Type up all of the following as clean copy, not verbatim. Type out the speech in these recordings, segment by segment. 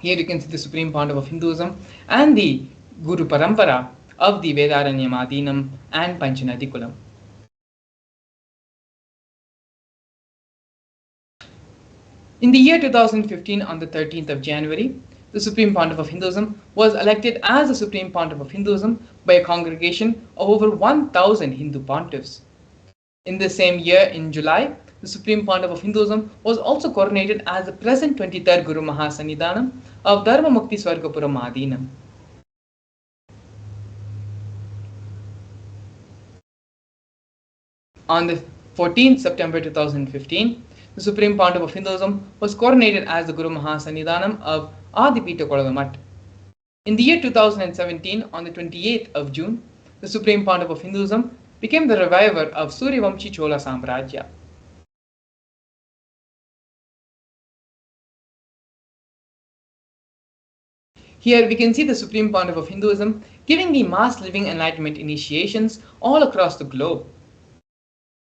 Here you can see the Supreme Pontiff of Hinduism and the Guru Parampara of the Vedaranyam and Panchanadikulam. In the year 2015, on the 13th of January, the Supreme Pontiff of Hinduism was elected as the Supreme Pontiff of Hinduism by a congregation of over 1,000 Hindu pontiffs. In the same year, in July, the Supreme Pontiff of Hinduism was also coronated as the present 23rd Guru Mahasannidhanam of Dharma Mukti Swargapura Mahadinam. On the 14th September 2015, the Supreme Pontiff of Hinduism was coronated as the Guru Mahasannidhanam of Adipita Kolavamat. In the year 2017, on the 28th of June, the Supreme Pontiff of Hinduism became the reviver of Suryavamshi Chola Samrajya. Here we can see the Supreme Pontiff of Hinduism giving the mass living enlightenment initiations all across the globe.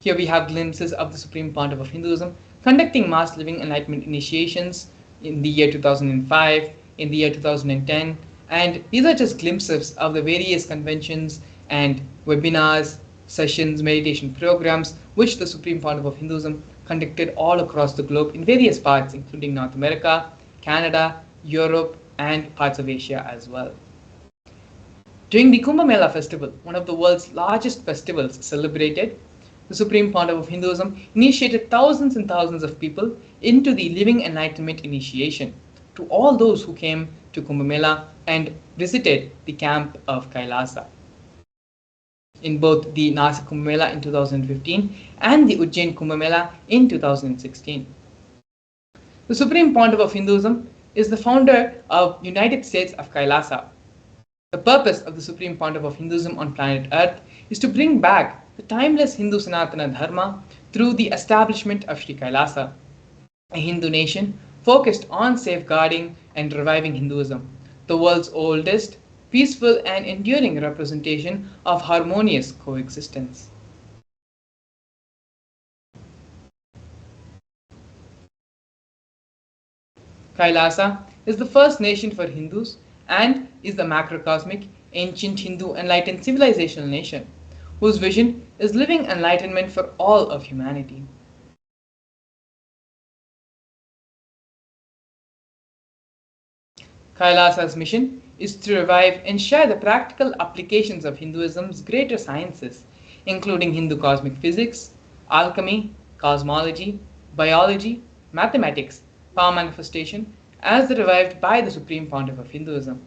Here we have glimpses of the Supreme Pontiff of Hinduism conducting mass living enlightenment initiations in the year 2005, in the year 2010, and these are just glimpses of the various conventions and webinars, sessions, meditation programs which the Supreme Pontiff of Hinduism conducted all across the globe in various parts, including North America, Canada, Europe, and parts of Asia as well. During the Kumbh Mela festival, one of the world's largest festivals celebrated, the Supreme Pontiff of Hinduism initiated thousands and thousands of people into the Living Enlightenment initiation to all those who came to Kumbh Mela and visited the camp of Kailasa. In both the Nasik Kumbh Mela in 2015 and the Ujjain Kumbh Mela in 2016. The Supreme Pontiff of Hinduism is the founder of United States of Kailasa. The purpose of the Supreme Pontiff of Hinduism on planet Earth is to bring back the timeless Hindu Sanatana Dharma through the establishment of Sri Kailasa, a Hindu nation focused on safeguarding and reviving Hinduism, the world's oldest, peaceful and enduring representation of harmonious coexistence. Kailasa is the first nation for Hindus and is the macrocosmic, ancient Hindu enlightened civilizational nation, whose vision is living enlightenment for all of humanity. Kailasa's mission is to revive and share the practical applications of Hinduism's greater sciences, including Hindu cosmic physics, alchemy, cosmology, biology, mathematics, power manifestation, as revived by the Supreme Pontiff of Hinduism.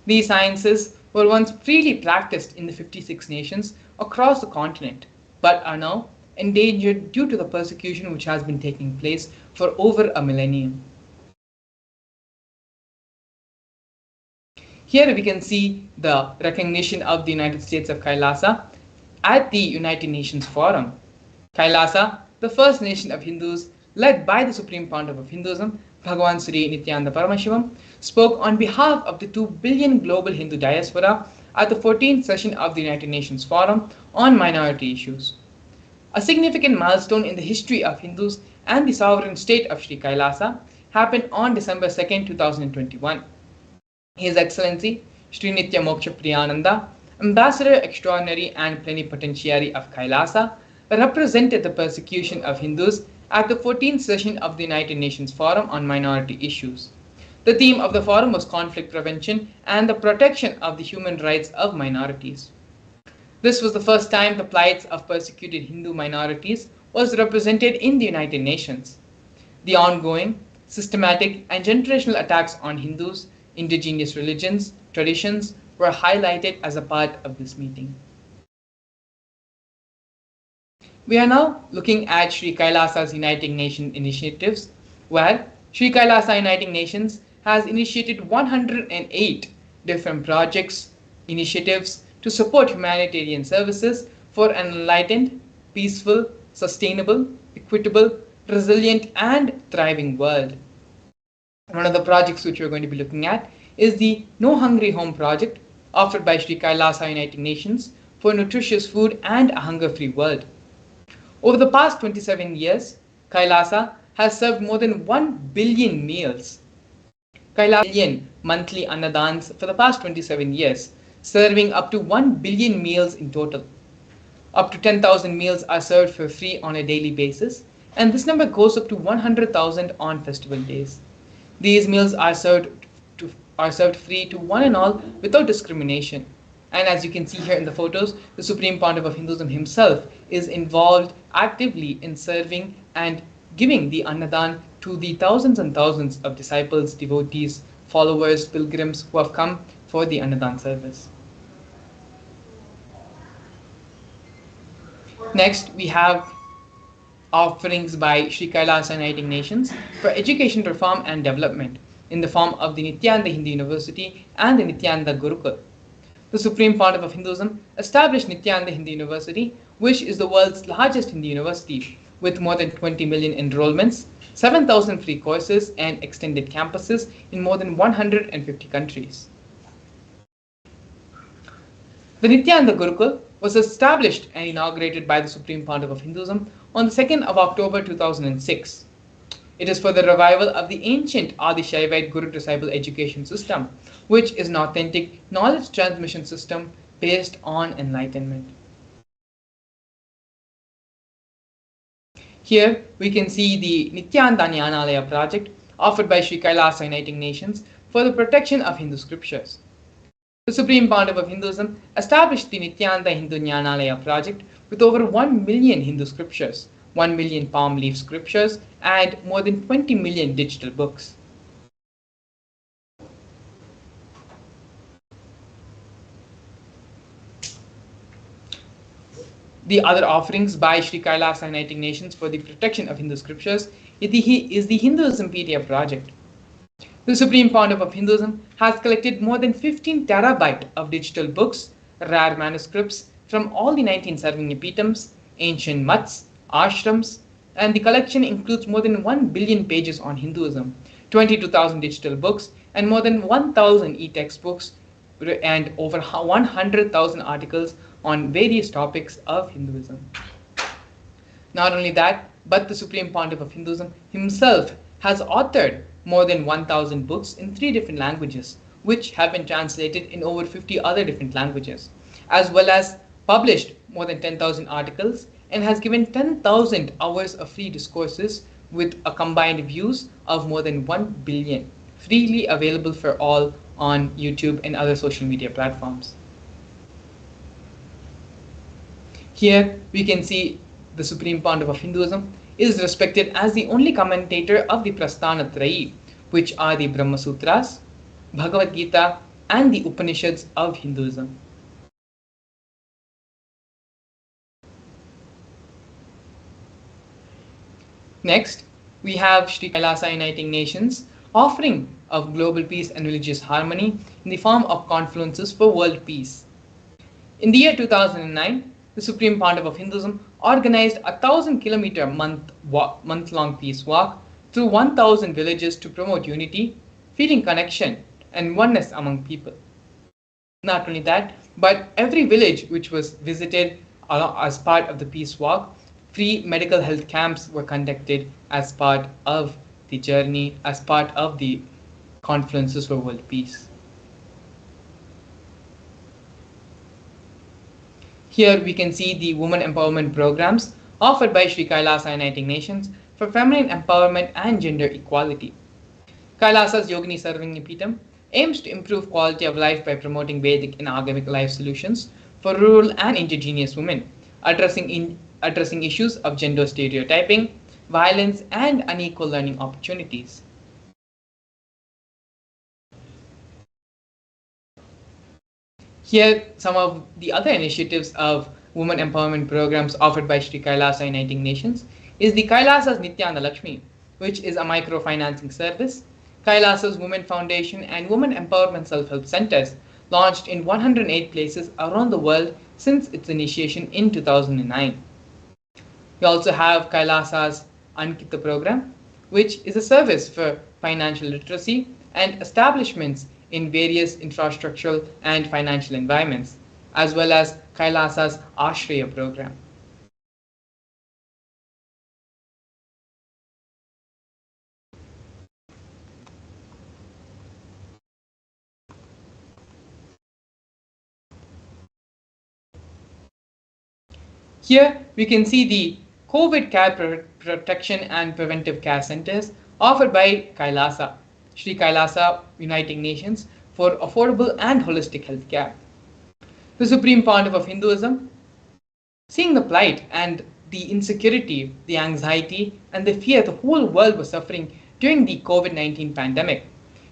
These sciences were once freely practiced in the 56 nations across the continent, but are now endangered due to the persecution which has been taking place for over a millennium. Here we can see the recognition of the United States of Kailasa at the United Nations Forum. Kailasa, the first nation of Hindus led by the Supreme Pontiff of Hinduism, Bhagavan Sri Nithyananda Paramashivam, spoke on behalf of the 2 billion global Hindu diaspora at the 14th session of the United Nations Forum on minority issues. A significant milestone in the history of Hindus and the sovereign state of Sri Kailasa happened on December 2, 2021. His Excellency Sri Nitya Moksha Priyananda, Ambassador Extraordinary and Plenipotentiary of Kailasa, represented the persecution of Hindus at the 14th session of the United Nations Forum on Minority Issues. The theme of the forum was conflict prevention and the protection of the human rights of minorities. This was the first time the plights of persecuted Hindu minorities was represented in the United Nations. The ongoing, systematic and generational attacks on Hindus, indigenous religions, traditions were highlighted as a part of this meeting. We are now looking at Sri Kailasa's Uniting Nations initiatives, where Sri Kailasa Uniting Nations has initiated 108 different projects, initiatives to support humanitarian services for an enlightened, peaceful, sustainable, equitable, resilient, and thriving world. One of the projects which we're going to be looking at is the No Hungry Home project offered by Sri Kailasa Uniting Nations for nutritious food and a hunger-free world. Over the past 27 years, Kailasa has served more than 1 billion meals. Kailasa billion monthly annadans for the past 27 years, serving up to 1 billion meals in total. Up to 10,000 meals are served for free on a daily basis, and this number goes up to 100,000 on festival days. These meals are served free to one and all without discrimination. And as you can see here in the photos, the Supreme Pontiff of Hinduism himself is involved actively in serving and giving the Annadan to the thousands and thousands of disciples, devotees, followers, pilgrims who have come for the Annadan service. Next, we have offerings by Sri Kailasa Uniting Nations for education reform and development in the form of the Nithyananda Hindu University and the Nithyananda Gurukul. The Supreme Pontiff of Hinduism established Nithyananda Hindu University, which is the world's largest Hindu university with more than 20 million enrollments, 7,000 free courses, and extended campuses in more than 150 countries. The Nithyananda Gurukul was established and inaugurated by the Supreme Pontiff of Hinduism on the 2nd of October 2006. It is for the revival of the ancient Adi-Shaivite Guru-disciple education system, which is an authentic knowledge transmission system based on enlightenment. Here we can see the Nithyananda Jnanalaya project offered by Sri Kailasa Uniting Nations for the protection of Hindu scriptures. The Supreme Pontiff of Hinduism established the Nithyananda Hindu Jnanalaya project with over 1 million Hindu scriptures, 1 million palm leaf scriptures, and more than 20 million digital books. The other offerings by Sri Kailasa Uniting Nations for the protection of Hindu scriptures is the Hinduismpedia project. The Supreme Pontiff of Hinduism has collected more than 15 terabyte of digital books, rare manuscripts from all the 19 Sarvanyapitams, ancient mutts, ashrams, and the collection includes more than 1 billion pages on Hinduism, 22,000 digital books, and more than 1,000 e-textbooks, and over 100,000 articles on various topics of Hinduism. Not only that, but the Supreme Pontiff of Hinduism himself has authored more than 1,000 books in 3 different languages, which have been translated in over 50 other different languages, as well as published more than 10,000 articles and has given 10,000 hours of free discourses with a combined views of more than 1 billion, freely available for all on YouTube and other social media platforms. Here we can see the Supreme Pontiff of Hinduism is respected as the only commentator of the Prasthana Trayi, which are the Brahma Sutras, Bhagavad Gita, and the Upanishads of Hinduism. Next, we have Sri Kailasa Uniting Nations offering of global peace and religious harmony in the form of confluences for world peace. In the year 2009, the Supreme Pontiff of Hinduism organized a 1,000-kilometer month-long peace walk through 1,000 villages to promote unity, feeling connection, and oneness among people. Not only that, but every village which was visited as part of the peace walk, free medical health camps were conducted as part of the journey, as part of the confluences for world peace. Here we can see the women empowerment programs offered by Sri Kailasa Uniting Nations for feminine empowerment and gender equality. Kailasa's Yogini Sarvanyapitam aims to improve quality of life by promoting Vedic and Agamic life solutions for rural and indigenous women, addressing issues of gender stereotyping, violence, and unequal learning opportunities. Here, some of the other initiatives of women empowerment programs offered by Sri Kailasa Uniting Nations is the Kailasa's Nityananda Lakshmi, which is a microfinancing service, Kailasa's Women Foundation and Women Empowerment Self-Help Centers launched in 108 places around the world since its initiation in 2009. We also have Kailasa's Ankita program, which is a service for financial literacy and establishments in various infrastructural and financial environments, as well as Kailasa's Ashraya program. Here we can see the COVID care protection and preventive care centers offered by Kailasa, Sri Kailasa Uniting Nations for affordable and holistic health care. The Supreme Pontiff of Hinduism, seeing the plight and the insecurity, the anxiety, and the fear the whole world was suffering during the COVID-19 pandemic,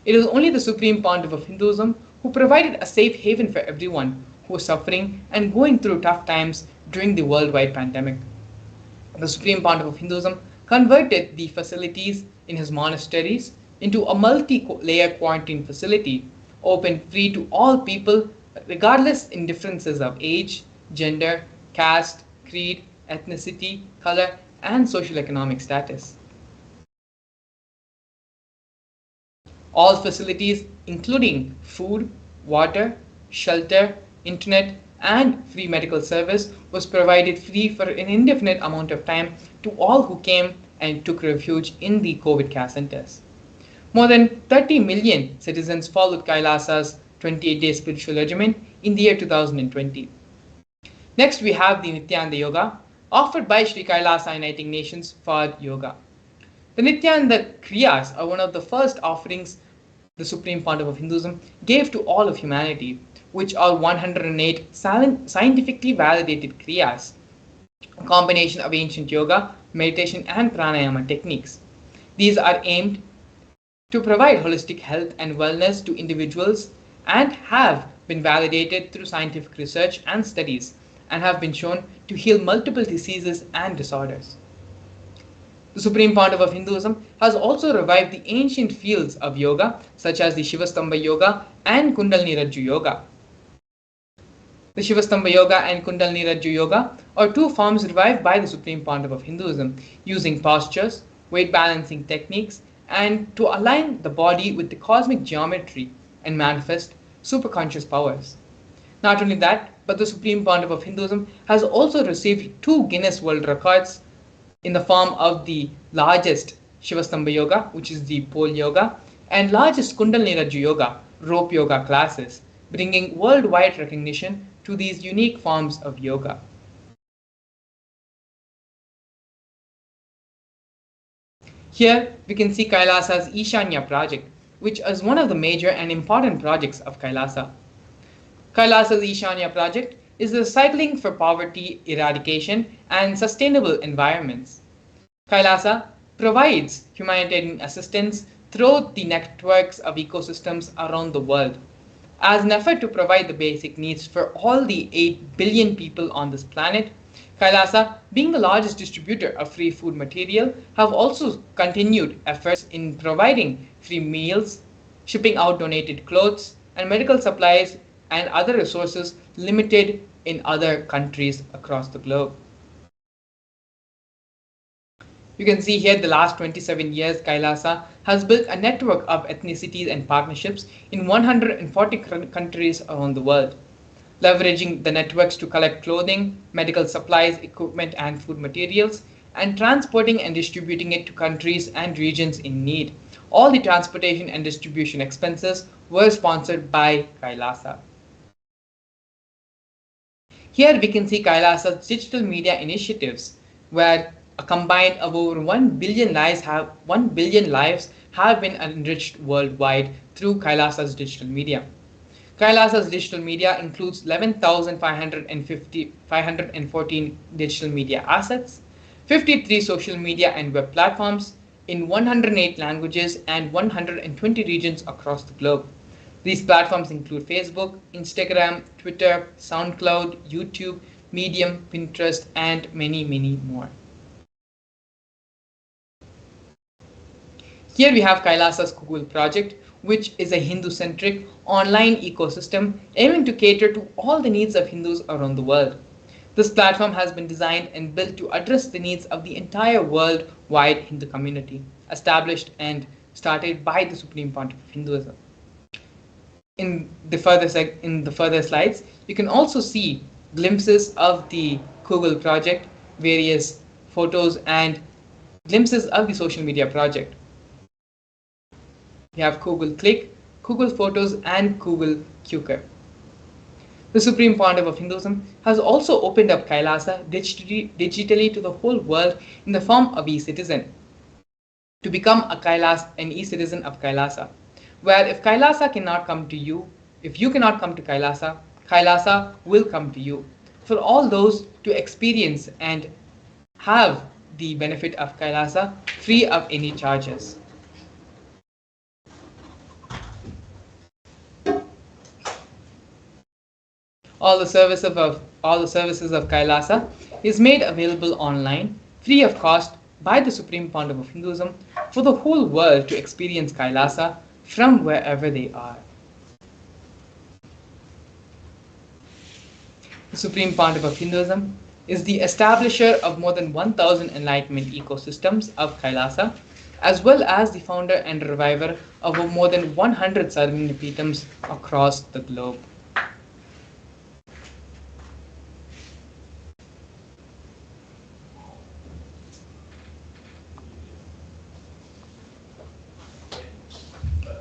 it is only the Supreme Pontiff of Hinduism who provided a safe haven for everyone who was suffering and going through tough times during the worldwide pandemic. The Supreme Pontiff of Hinduism converted the facilities in his monasteries into a multi-layer quarantine facility, open free to all people regardless in differences of age, gender, caste, creed, ethnicity, color, and social economic status. All facilities, including food, water, shelter, internet, and free medical service, was provided free for an indefinite amount of time to all who came and took refuge in the COVID care centers. More than 30 million citizens followed Kailasa's 28-day spiritual regimen in the year 2020. Next, we have the Nithyananda Yoga, offered by Sri Kailasa Uniting Nations for yoga. The Nithyananda Kriyas are one of the first offerings the Supreme Pontiff of Hinduism gave to all of humanity, which are 108 scientifically validated Kriyas, a combination of ancient yoga, meditation, and pranayama techniques. These are aimed to provide holistic health and wellness to individuals and have been validated through scientific research and studies and have been shown to heal multiple diseases and disorders. The Supreme Pontiff of Hinduism has also revived the ancient fields of yoga such as the Shivastambha Yoga and Kundalini Rajju Yoga. The Shivastambha Yoga and Kundalini Rajju Yoga are two forms revived by the Supreme Pontiff of Hinduism using postures, weight balancing techniques, and to align the body with the cosmic geometry and manifest superconscious powers. Not only that, but the Supreme Pontiff of Hinduism has also received 2 Guinness World Records in the form of the largest Shivastambha Yoga, which is the pole yoga, and largest Kundalini Rajju Yoga, rope yoga classes, bringing worldwide recognition to these unique forms of yoga. Here we can see Kailasa's Ishanya project, which is one of the major and important projects of Kailasa. Kailasa's Ishanya project is the Cycling for Poverty Eradication and Sustainable Environments. Kailasa provides humanitarian assistance through the networks of ecosystems around the world. As an effort to provide the basic needs for all the 8 billion people on this planet, Kailasa, being the largest distributor of free food material, have also continued efforts in providing free meals, shipping out donated clothes, and medical supplies and other resources limited in other countries across the globe. You can see here the last 27 years Kailasa has built a network of ethnicities and partnerships in 140 countries around the world, leveraging the networks to collect clothing, medical supplies, equipment and food materials, and transporting and distributing it to countries and regions in need. All the transportation and distribution expenses were sponsored by Kailasa. Here we can see Kailasa's digital media initiatives, where a combined of over 1 billion lives have been enriched worldwide through Kailasa's digital media. Kailasa's digital media includes 11,514 digital media assets, 53 social media and web platforms in 108 languages and 120 regions across the globe. These platforms include Facebook, Instagram, Twitter, SoundCloud, YouTube, Medium, Pinterest, and many, many more. Here we have Kailasa's Google project, which is a Hindu-centric online ecosystem aiming to cater to all the needs of Hindus around the world. This platform has been designed and built to address the needs of the entire worldwide Hindu community, established and started by the Supreme Pontiff of Hinduism. In the further slides, you can also see glimpses of the Google project, various photos and glimpses of the social media project. We have Google Click, Google Photos, and Google Qcur. The Supreme Pontiff of Hinduism has also opened up Kailasa digitally to the whole world in the form of e-citizen, to become an e-citizen of Kailasa, where if Kailasa cannot come to you, if you cannot come to Kailasa, Kailasa will come to you. For all those to experience and have the benefit of Kailasa free of any charges. All the services of Kailasa is made available online, free of cost, by the Supreme Pontiff of Hinduism for the whole world to experience Kailasa from wherever they are. The Supreme Pontiff of Hinduism is the establisher of more than 1,000 enlightenment ecosystems of Kailasa, as well as the founder and reviver of more than 100 Sarvanipitams across the globe.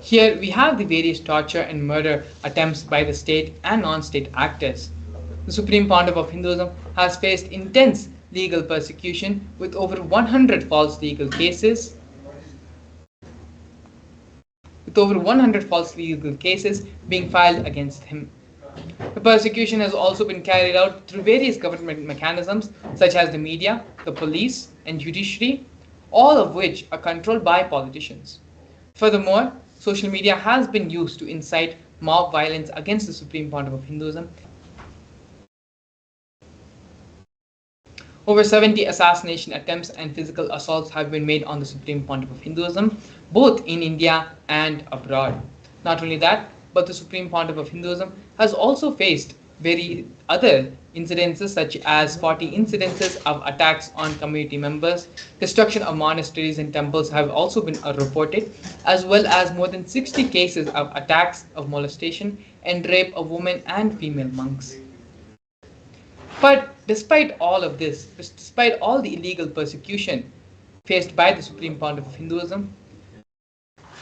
Here we have the various torture and murder attempts by the state and non-state actors. The Supreme Pontiff of Hinduism has faced intense legal persecution with over 100 false legal cases, being filed against him. The persecution has also been carried out through various government mechanisms such as the media, the police, and judiciary, all of which are controlled by politicians. Furthermore, social media has been used to incite mob violence against the Supreme Pontiff of Hinduism. Over 70 assassination attempts and physical assaults have been made on the Supreme Pontiff of Hinduism, both in India and abroad. Not only that, but the Supreme Pontiff of Hinduism has also faced very other incidences such as 40 incidences of attacks on community members, destruction of monasteries and temples have also been reported, as well as more than 60 cases of attacks of molestation and rape of women and female monks. But despite all of this, despite all the illegal persecution faced by the Supreme Pontiff of Hinduism,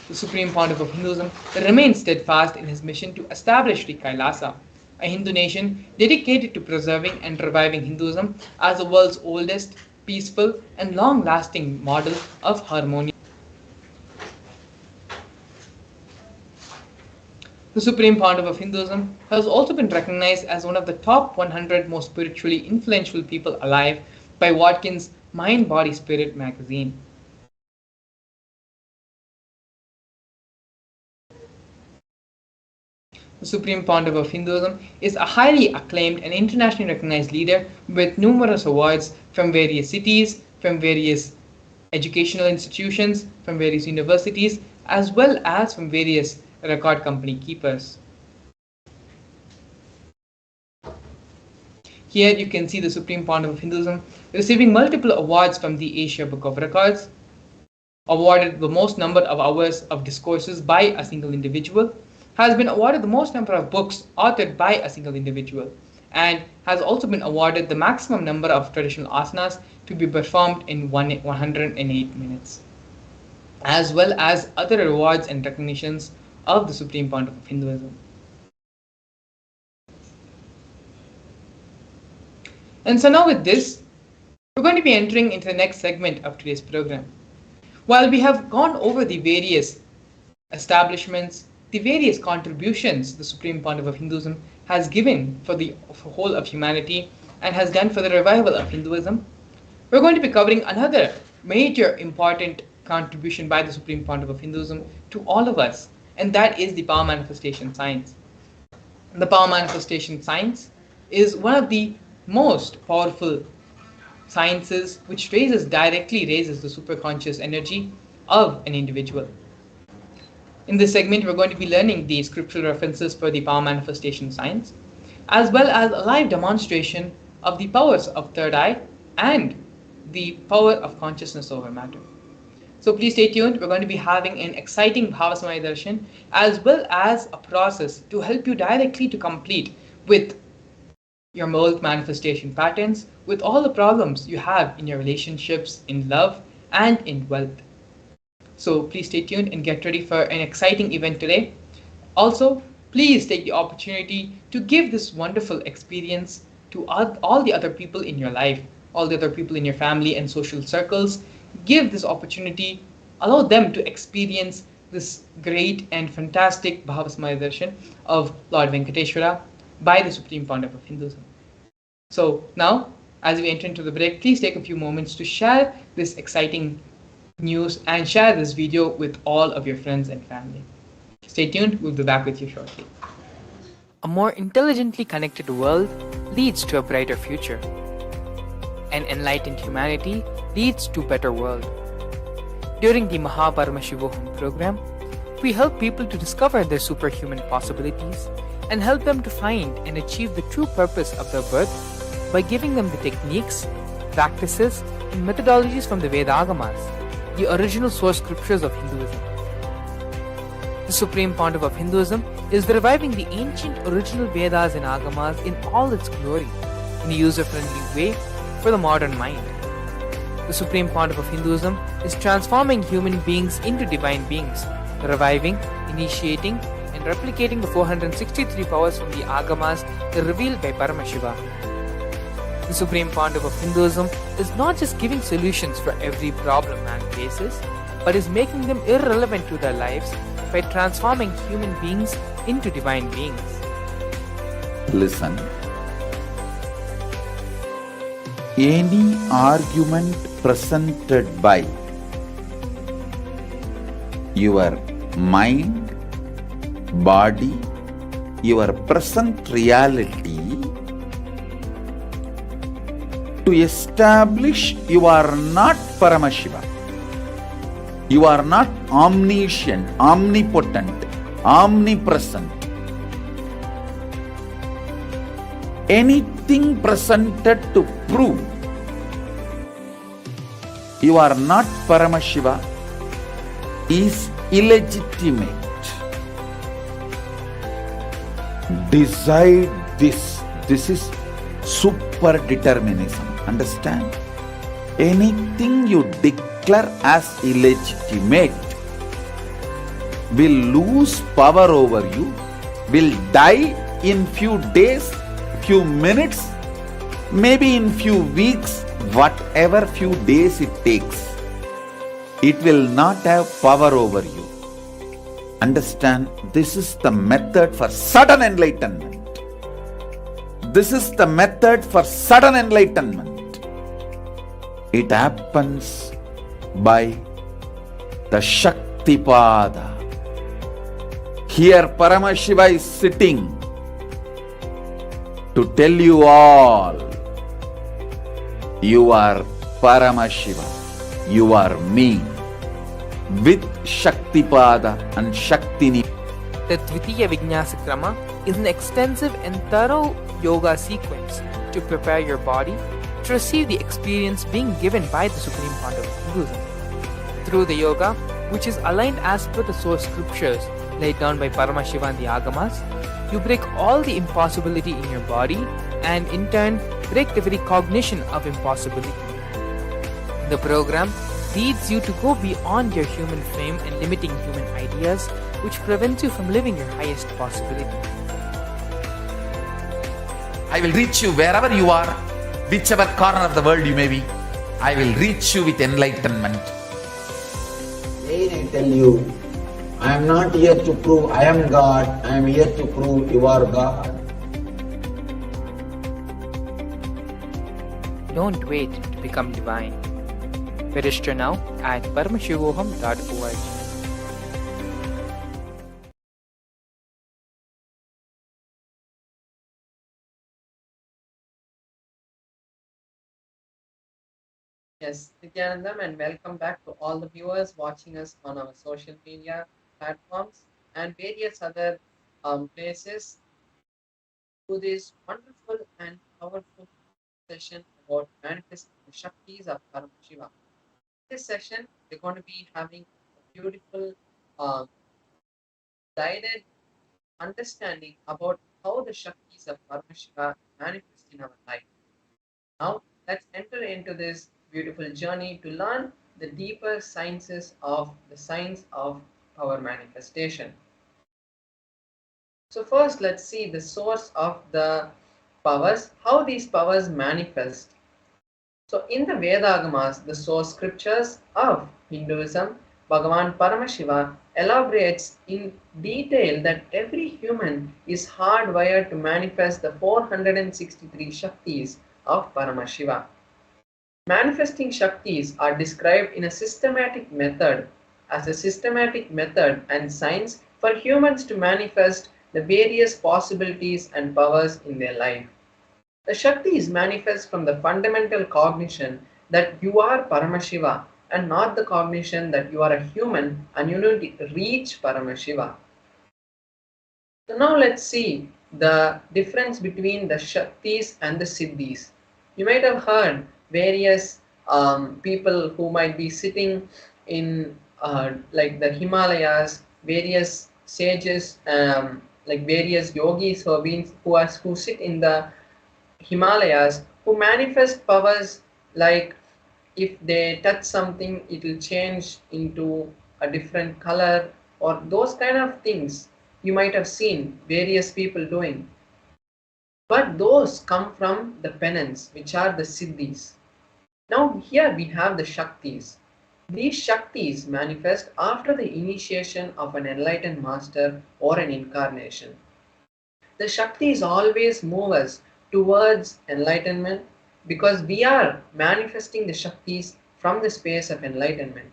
the Supreme Pontiff of Hinduism remains steadfast in his mission to establish Sri Kailasa, a Hindu nation dedicated to preserving and reviving Hinduism as the world's oldest, peaceful, and long-lasting model of harmony. The Supreme Pontiff of Hinduism has also been recognized as one of the top 100 most spiritually influential people alive by Watkins' Mind, Body, Spirit magazine. The Supreme Pontiff of Hinduism is a highly acclaimed and internationally recognized leader with numerous awards from various cities, from various educational institutions, from various universities, as well as from various record company keepers. Here you can see the Supreme Pontiff of Hinduism receiving multiple awards from the Asia Book of Records, awarded the most number of hours of discourses by a single individual, has been awarded the most number of books authored by a single individual, and has also been awarded the maximum number of traditional asanas to be performed in 108 minutes, as well as other awards and recognitions of the Supreme Pontiff of Hinduism. And so now with this, we're going to be entering into the next segment of today's program. While we have gone over the various establishments, the various contributions the Supreme Pontiff of Hinduism has given for the whole of humanity and has done for the revival of Hinduism, we're going to be covering another major important contribution by the Supreme Pontiff of Hinduism to all of us, and that is the power manifestation science. The power manifestation science is one of the most powerful sciences which directly raises the superconscious energy of an individual. In this segment, we're going to be learning the scriptural references for the power manifestation science, as well as a live demonstration of the powers of third eye and the power of consciousness over matter. So please stay tuned. We're going to be having an exciting Bhava Samadhi Darshan, as well as a process to help you directly to complete with your mold manifestation patterns, with all the problems you have in your relationships, in love, and in wealth. So please stay tuned and get ready for an exciting event today. Also, Please take the opportunity to give this wonderful experience to all the other people in your life, all the other people in your family and social circles. Give this opportunity, allow them to experience this great and fantastic Bhava Darshan of Lord Venkateshwara by the Supreme Pandava of Hinduism. So now, as we enter into the break, please take a few moments to share this exciting news and share this video with all of your friends and family. Stay tuned, we'll be back with you shortly. A more intelligently connected world leads to a brighter future. An enlightened humanity leads to a better world. During the Paramashivam program, we help people to discover their superhuman possibilities and help them to find and achieve the true purpose of their birth by giving them the techniques, practices, and methodologies from the Vedagamas, the original source scriptures of Hinduism. The Supreme Pontiff of Hinduism is reviving the ancient original Vedas and Agamas in all its glory, in a user-friendly way for the modern mind. The Supreme Pontiff of Hinduism is transforming human beings into divine beings, reviving, initiating, and replicating the 463 powers from the Agamas revealed by Paramashivam. The Supreme Pontiff of Hinduism is not just giving solutions for every problem man faces, but is making them irrelevant to their lives by transforming human beings into divine beings. Listen. Any argument presented by your mind, body, your present reality to establish you are not Paramashiva. You are not omniscient, omnipotent, omnipresent. Anything presented to prove you are not Paramashiva is illegitimate. Decide this. This is super determinism. Understand? Anything you declare as illegitimate will lose power over you, will die in few days, few minutes, maybe in few weeks, whatever few days it takes. It will not have power over you. Understand, this is the method for sudden enlightenment. This is the method for sudden enlightenment. It happens by the Shaktipada. Here Paramashiva is sitting to tell you all, you are Paramashiva, you are me, with Shaktipada and Shaktini. The Dvitiya Vijnasa Krama is an extensive and thorough yoga sequence to prepare your body to receive the experience being given by the Supreme Pontiff of Hinduism. Through the yoga, which is aligned as per the source scriptures laid down by Paramashiva and the Agamas, you break all the impossibility in your body and in turn break the very cognition of impossibility. The program leads you to go beyond your human frame and limiting human ideas, which prevents you from living your highest possibility. I will reach you wherever you are, whichever corner of the world you may be. I will reach you with enlightenment. Again I tell you, I am not here to prove I am God, I am here to prove you are God. Don't wait to become divine. Register now at paramashivoham.org. Yes, Nithyananda, and welcome back to all the viewers watching us on our social media platforms and various other places to this wonderful and powerful session about manifesting the Shaktis of Paramashiva. This session, we're going to be having a beautiful, um, guided understanding about how the Shaktis of Paramashiva manifest in our life. Now, let's enter into this beautiful journey to learn the deeper sciences of the science of power manifestation. So first let's see the source of the powers, how these powers manifest. So in the Vedagamas, the source scriptures of Hinduism, Bhagavan Paramashiva elaborates in detail that every human is hardwired to manifest the 463 Shaktis of Paramashiva. Manifesting Shaktis are described in a systematic method as a systematic method and science for humans to manifest the various possibilities and powers in their life. The Shaktis manifest from the fundamental cognition that you are Paramashiva and not the cognition that you are a human and you need to reach Paramashiva. So now let's see the difference between the Shaktis and the Siddhis. You might have heard various people who might be sitting in like the Himalayas, various sages, like various yogis who have been who sit in the Himalayas who manifest powers like if they touch something it will change into a different color or those kind of things you might have seen various people doing. But those come from the penance which are the siddhis. Now here we have the shaktis. These shaktis manifest after the initiation of an enlightened master or an incarnation. The Shaktis always move us towards enlightenment because we are manifesting the Shaktis from the space of enlightenment.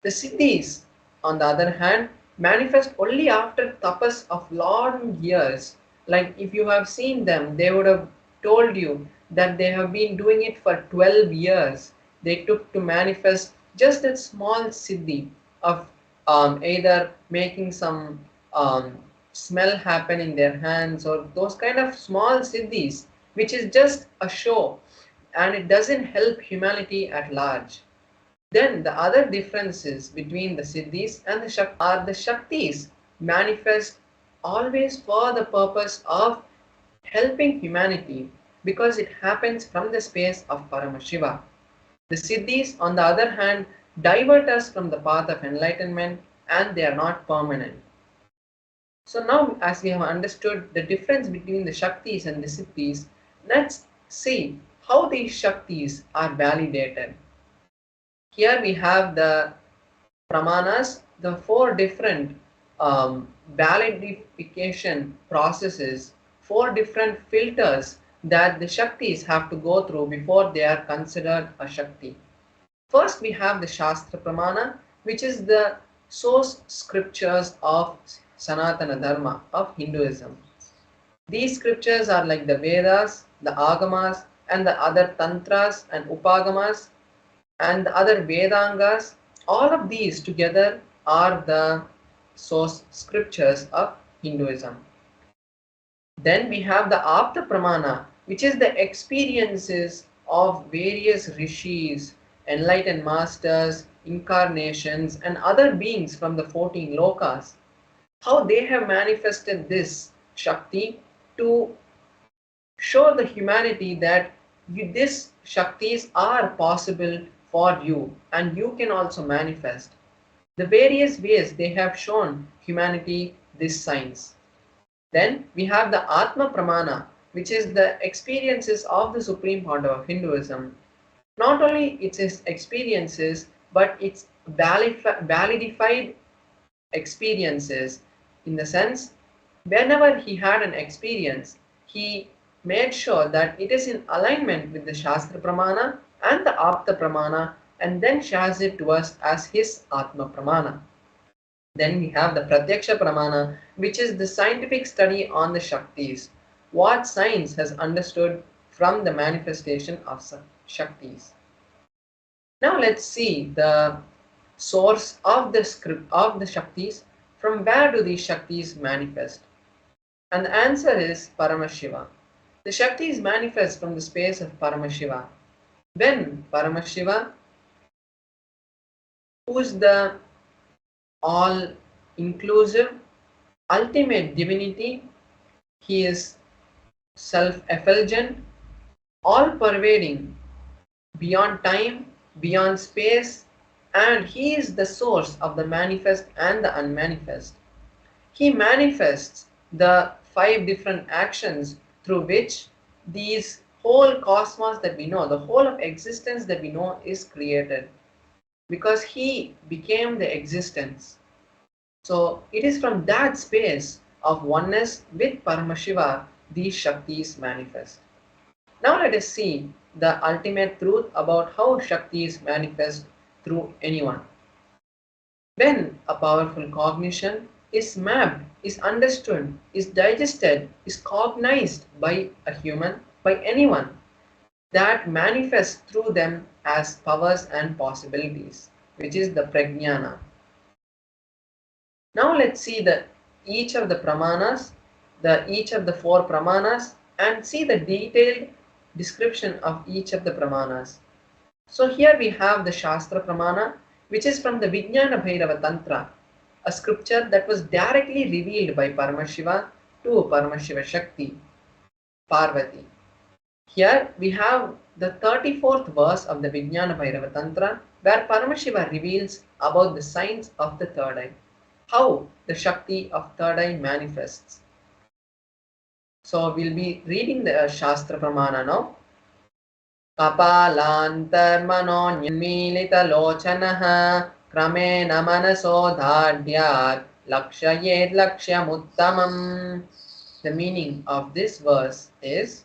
The Siddhis, on the other hand, manifest only after tapas of long years. Like if you have seen them, they would have told you that they have been doing it for 12 years. They took to manifest just a small siddhi of either making some smell happen in their hands or those kind of small siddhis, which is just a show and it doesn't help humanity at large. Then the other differences between the siddhis and the shaktis are the shaktis manifest always for the purpose of helping humanity because it happens from the space of Paramashiva. The siddhis, on the other hand, divert us from the path of enlightenment and they are not permanent. So now as we have understood the difference between the shaktis and the siddhis, let's see how these shaktis are validated. Here we have the pramanas, the four different validification processes, four different filters that the Shaktis have to go through before they are considered a Shakti. First we have the Shastra Pramana, which is the source scriptures of Sanatana Dharma, of Hinduism. These scriptures are like the Vedas, the Agamas, and the other Tantras and Upagamas, and the other Vedangas. All of these together are the source scriptures of Hinduism. Then we have the Apta Pramana, which is the experiences of various rishis, enlightened masters, incarnations, and other beings from the 14 lokas. How they have manifested this Shakti to show the humanity that these Shaktis are possible for you and you can also manifest. The various ways they have shown humanity this science. Then we have the Atma Pramana, which is the experiences of the Supreme Founder of Hinduism. Not only its experiences, but its validified experiences, in the sense, whenever he had an experience, he made sure that it is in alignment with the Shastra Pramana and the Apta Pramana and then shares it to us as his Atma Pramana. Then we have the Pratyaksha Pramana, which is the scientific study on the Shaktis, what science has understood from the manifestation of Shaktis. Now let's see the source of the script of the Shaktis. From where do these Shaktis manifest? And the answer is Paramashiva. The Shaktis manifest from the space of Paramashiva. When Paramashiva, who is the all-inclusive, ultimate divinity, he is self-effulgent, all-pervading, beyond time, beyond space, and he is the source of the manifest and the unmanifest. He manifests the 5 different actions through which these whole cosmos that we know, the whole of existence that we know is created. Because he became the existence. So it is from that space of oneness with Paramashiva these Shaktis manifest. Now let us see the ultimate truth about how Shaktis manifest through anyone. When a powerful cognition is mapped, is understood, is digested, is cognized by a human, by anyone, that manifests through them as powers and possibilities, which is the prajnana. Now let's see each of the pramanas, each of the 4 pramanas, and see the detailed description of each of the pramanas. So here we have the Shastra Pramana, which is from the Vijnana Bhairava Tantra, a scripture that was directly revealed by Paramashiva to Paramashiva Shakti, Parvati. Here we have the 34th verse of the Vijnana Bhairava Tantra, where Paramashiva reveals about the signs of the third eye, how the Shakti of third eye manifests. So we'll be reading the Shastra Pramana now. Kapalantarmanonyamilitalochanaha kramena manasodhadyat lakshayet lakshyamuttamam. The meaning of this verse is,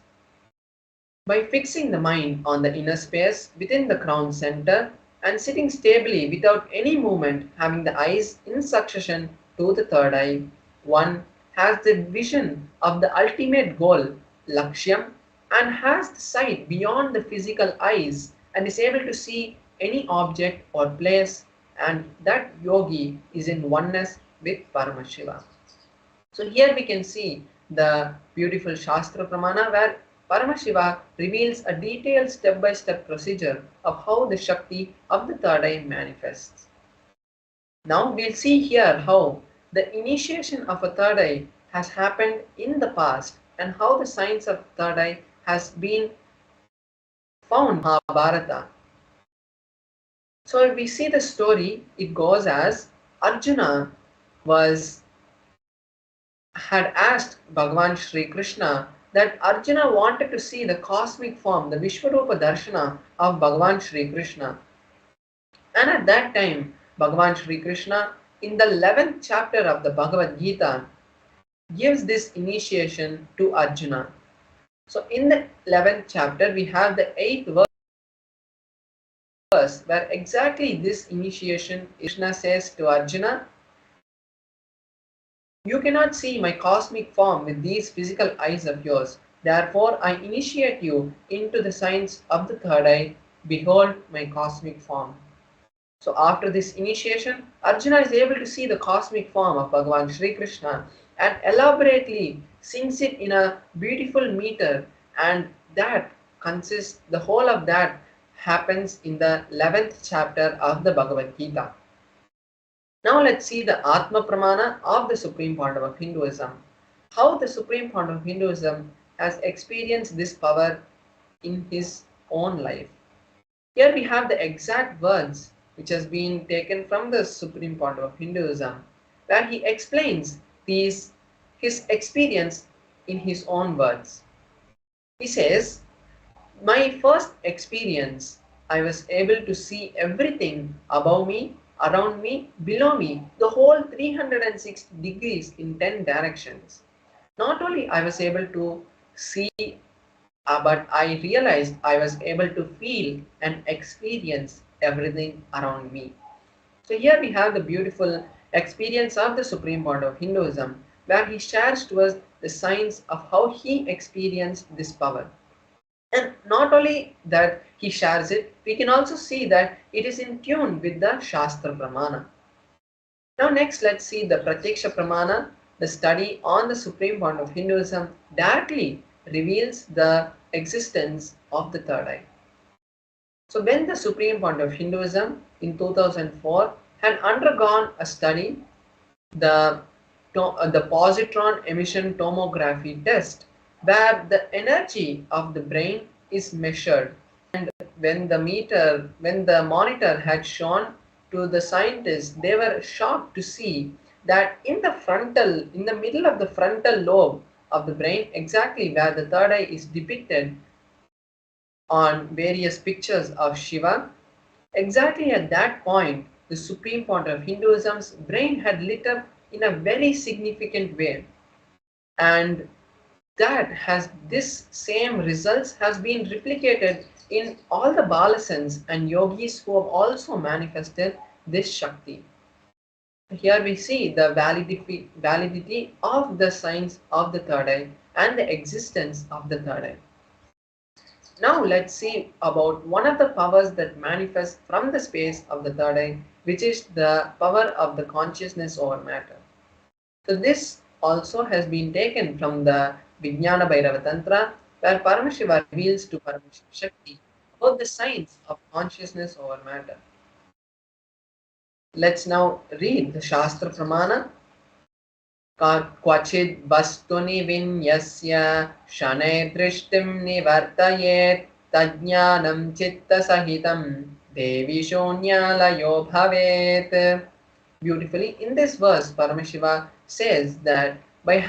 by fixing the mind on the inner space within the crown center and sitting stably without any movement, having the eyes in succession to the third eye, one has the vision of the ultimate goal, Lakshyam, and has the sight beyond the physical eyes and is able to see any object or place, and that yogi is in oneness with Paramashiva. So here we can see the beautiful Shastra Pramana where Paramashiva reveals a detailed step-by-step procedure of how the Shakti of the third eye manifests. Now we'll see here how the initiation of a third eye has happened in the past and how the science of third eye has been found in Mahabharata. So if we see the story, it goes as Arjuna had asked Bhagavan Shri Krishna that Arjuna wanted to see the cosmic form, the Vishwarupa Darshana of Bhagavan Shri Krishna. And at that time, Bhagavan Shri Krishna, in the 11th chapter of the Bhagavad Gita, gives this initiation to Arjuna. So in the 11th chapter, we have the 8th verse where exactly this initiation Krishna says to Arjuna, "You cannot see my cosmic form with these physical eyes of yours. Therefore, I initiate you into the science of the third eye. Behold my cosmic form." So after this initiation, Arjuna is able to see the cosmic form of Bhagavan Shri Krishna and elaborately sings it in a beautiful meter, and that consists, the whole of that happens in the 11th chapter of the Bhagavad Gita. Now let's see the Atma Pramana of the Supreme Point of Hinduism. How the Supreme Point of Hinduism has experienced this power in his own life. Here we have the exact words which has been taken from the Supreme Point of Hinduism, where he explains his experience in his own words. He says, "My first experience, I was able to see everything above me, around me, below me, the whole 360 degrees in 10 directions. Not only I was able to see, but I realized I was able to feel and experience everything around me." So here we have the beautiful experience of the Supreme Point of Hinduism, where he shares to us the signs of how he experienced this power. And not only that he shares it, we can also see that it is in tune with the Shastra Pramana. Now next let's see the Pratyaksha Pramana. The study on the Supreme Point of Hinduism directly reveals the existence of the third eye. So when the Supreme Point of Hinduism in 2004 had undergone a study, the positron emission tomography test, where the energy of the brain is measured, and when the monitor had shown to the scientists, they were shocked to see that in the middle of the frontal lobe of the brain, exactly where the third eye is depicted on various pictures of Shiva, exactly at that point, the supreme point of Hinduism's brain had lit up in a very significant way. And that has this same results has been replicated in all the balasans and yogis who have also manifested this Shakti. Here we see the validity of the signs of the third eye and the existence of the third eye. Now let's see about one of the powers that manifests from the space of the third eye, which is the power of the consciousness over matter. So this also has been taken from the Vijnana Bhairava Tantra, where Paramashiva reveals to Paramashiva Shakti about the science of consciousness over matter. Let's now read the Shastra Pramana. क्वचिद् वस्तुनि विन्यस्य शनैः दृष्टिं निवर्तयेत् तज्ज्ञानं चित्तसहितं देवी शून्यालयो भवेत्. Beautifully, in this verse, Paramashiva says that by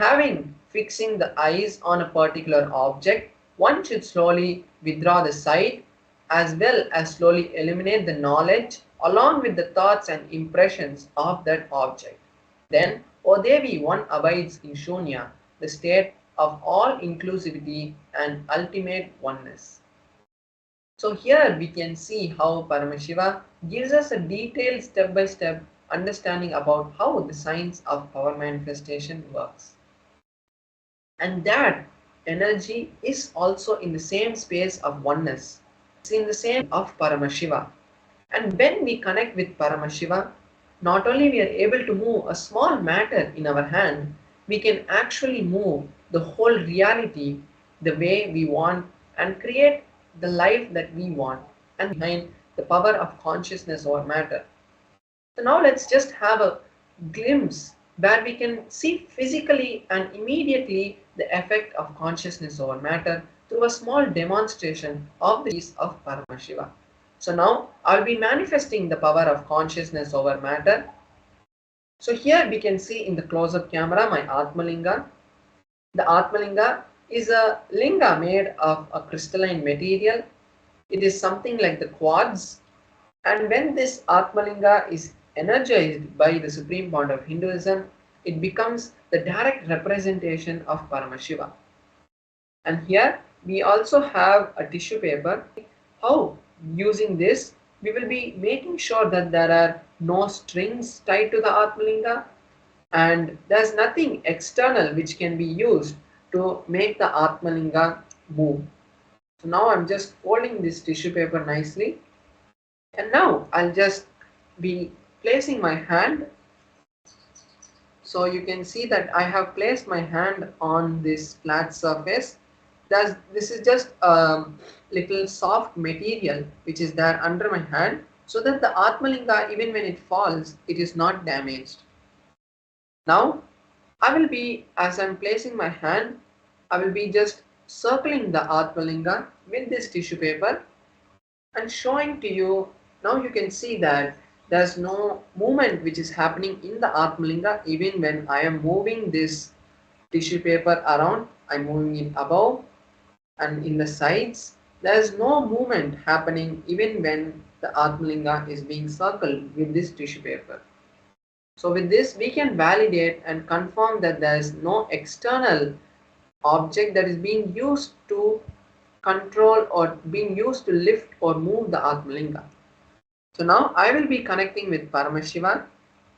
fixing the eyes on a particular object, one should slowly withdraw the sight as well as slowly eliminate the knowledge along with the thoughts and impressions of that object. Then, O Devi, one abides in Shunya, the state of all inclusivity and ultimate oneness. So here we can see how Paramashiva gives us a detailed step-by-step understanding about how the science of power manifestation works. And that energy is also in the same space of oneness. It's in the same of Paramashiva. And when we connect with Paramashiva, not only we are able to move a small matter in our hand, we can actually move the whole reality the way we want and create the life that we want, and behind the power of consciousness over matter. So now let's just have a glimpse where we can see physically and immediately the effect of consciousness over matter through a small demonstration of the piece of Paramashiva. So now I'll be manifesting the power of consciousness over matter. So here we can see in the close-up camera my Atmalinga. The Atmalinga is a linga made of a crystalline material. It is something like the quartz. And when this Atmalinga is energized by the supreme point of Hinduism, it becomes the direct representation of Paramashiva. And here we also have a tissue paper. How? Using this, we will be making sure that there are no strings tied to the Atmalinga and there's nothing external which can be used to make the Atmalinga move. So now I'm just folding this tissue paper nicely, and now I'll just be placing my hand. So you can see that I have placed my hand on this flat surface. This is just a little soft material which is there under my hand, so that the Atmalinga, even when it falls, it is not damaged. Now I will be, as I'm placing my hand, I will be just circling the Atmalinga with this tissue paper and showing to you. Now you can see that there's no movement which is happening in the Atmalinga. Even when I am moving this tissue paper around, I'm moving it above and in the sides. There's no movement happening even when the Atmalinga is being circled with this tissue paper. So with this we can validate and confirm that there is no external object that is being used to control or being used to lift or move the Atmalinga. So now I will be connecting with Paramashiva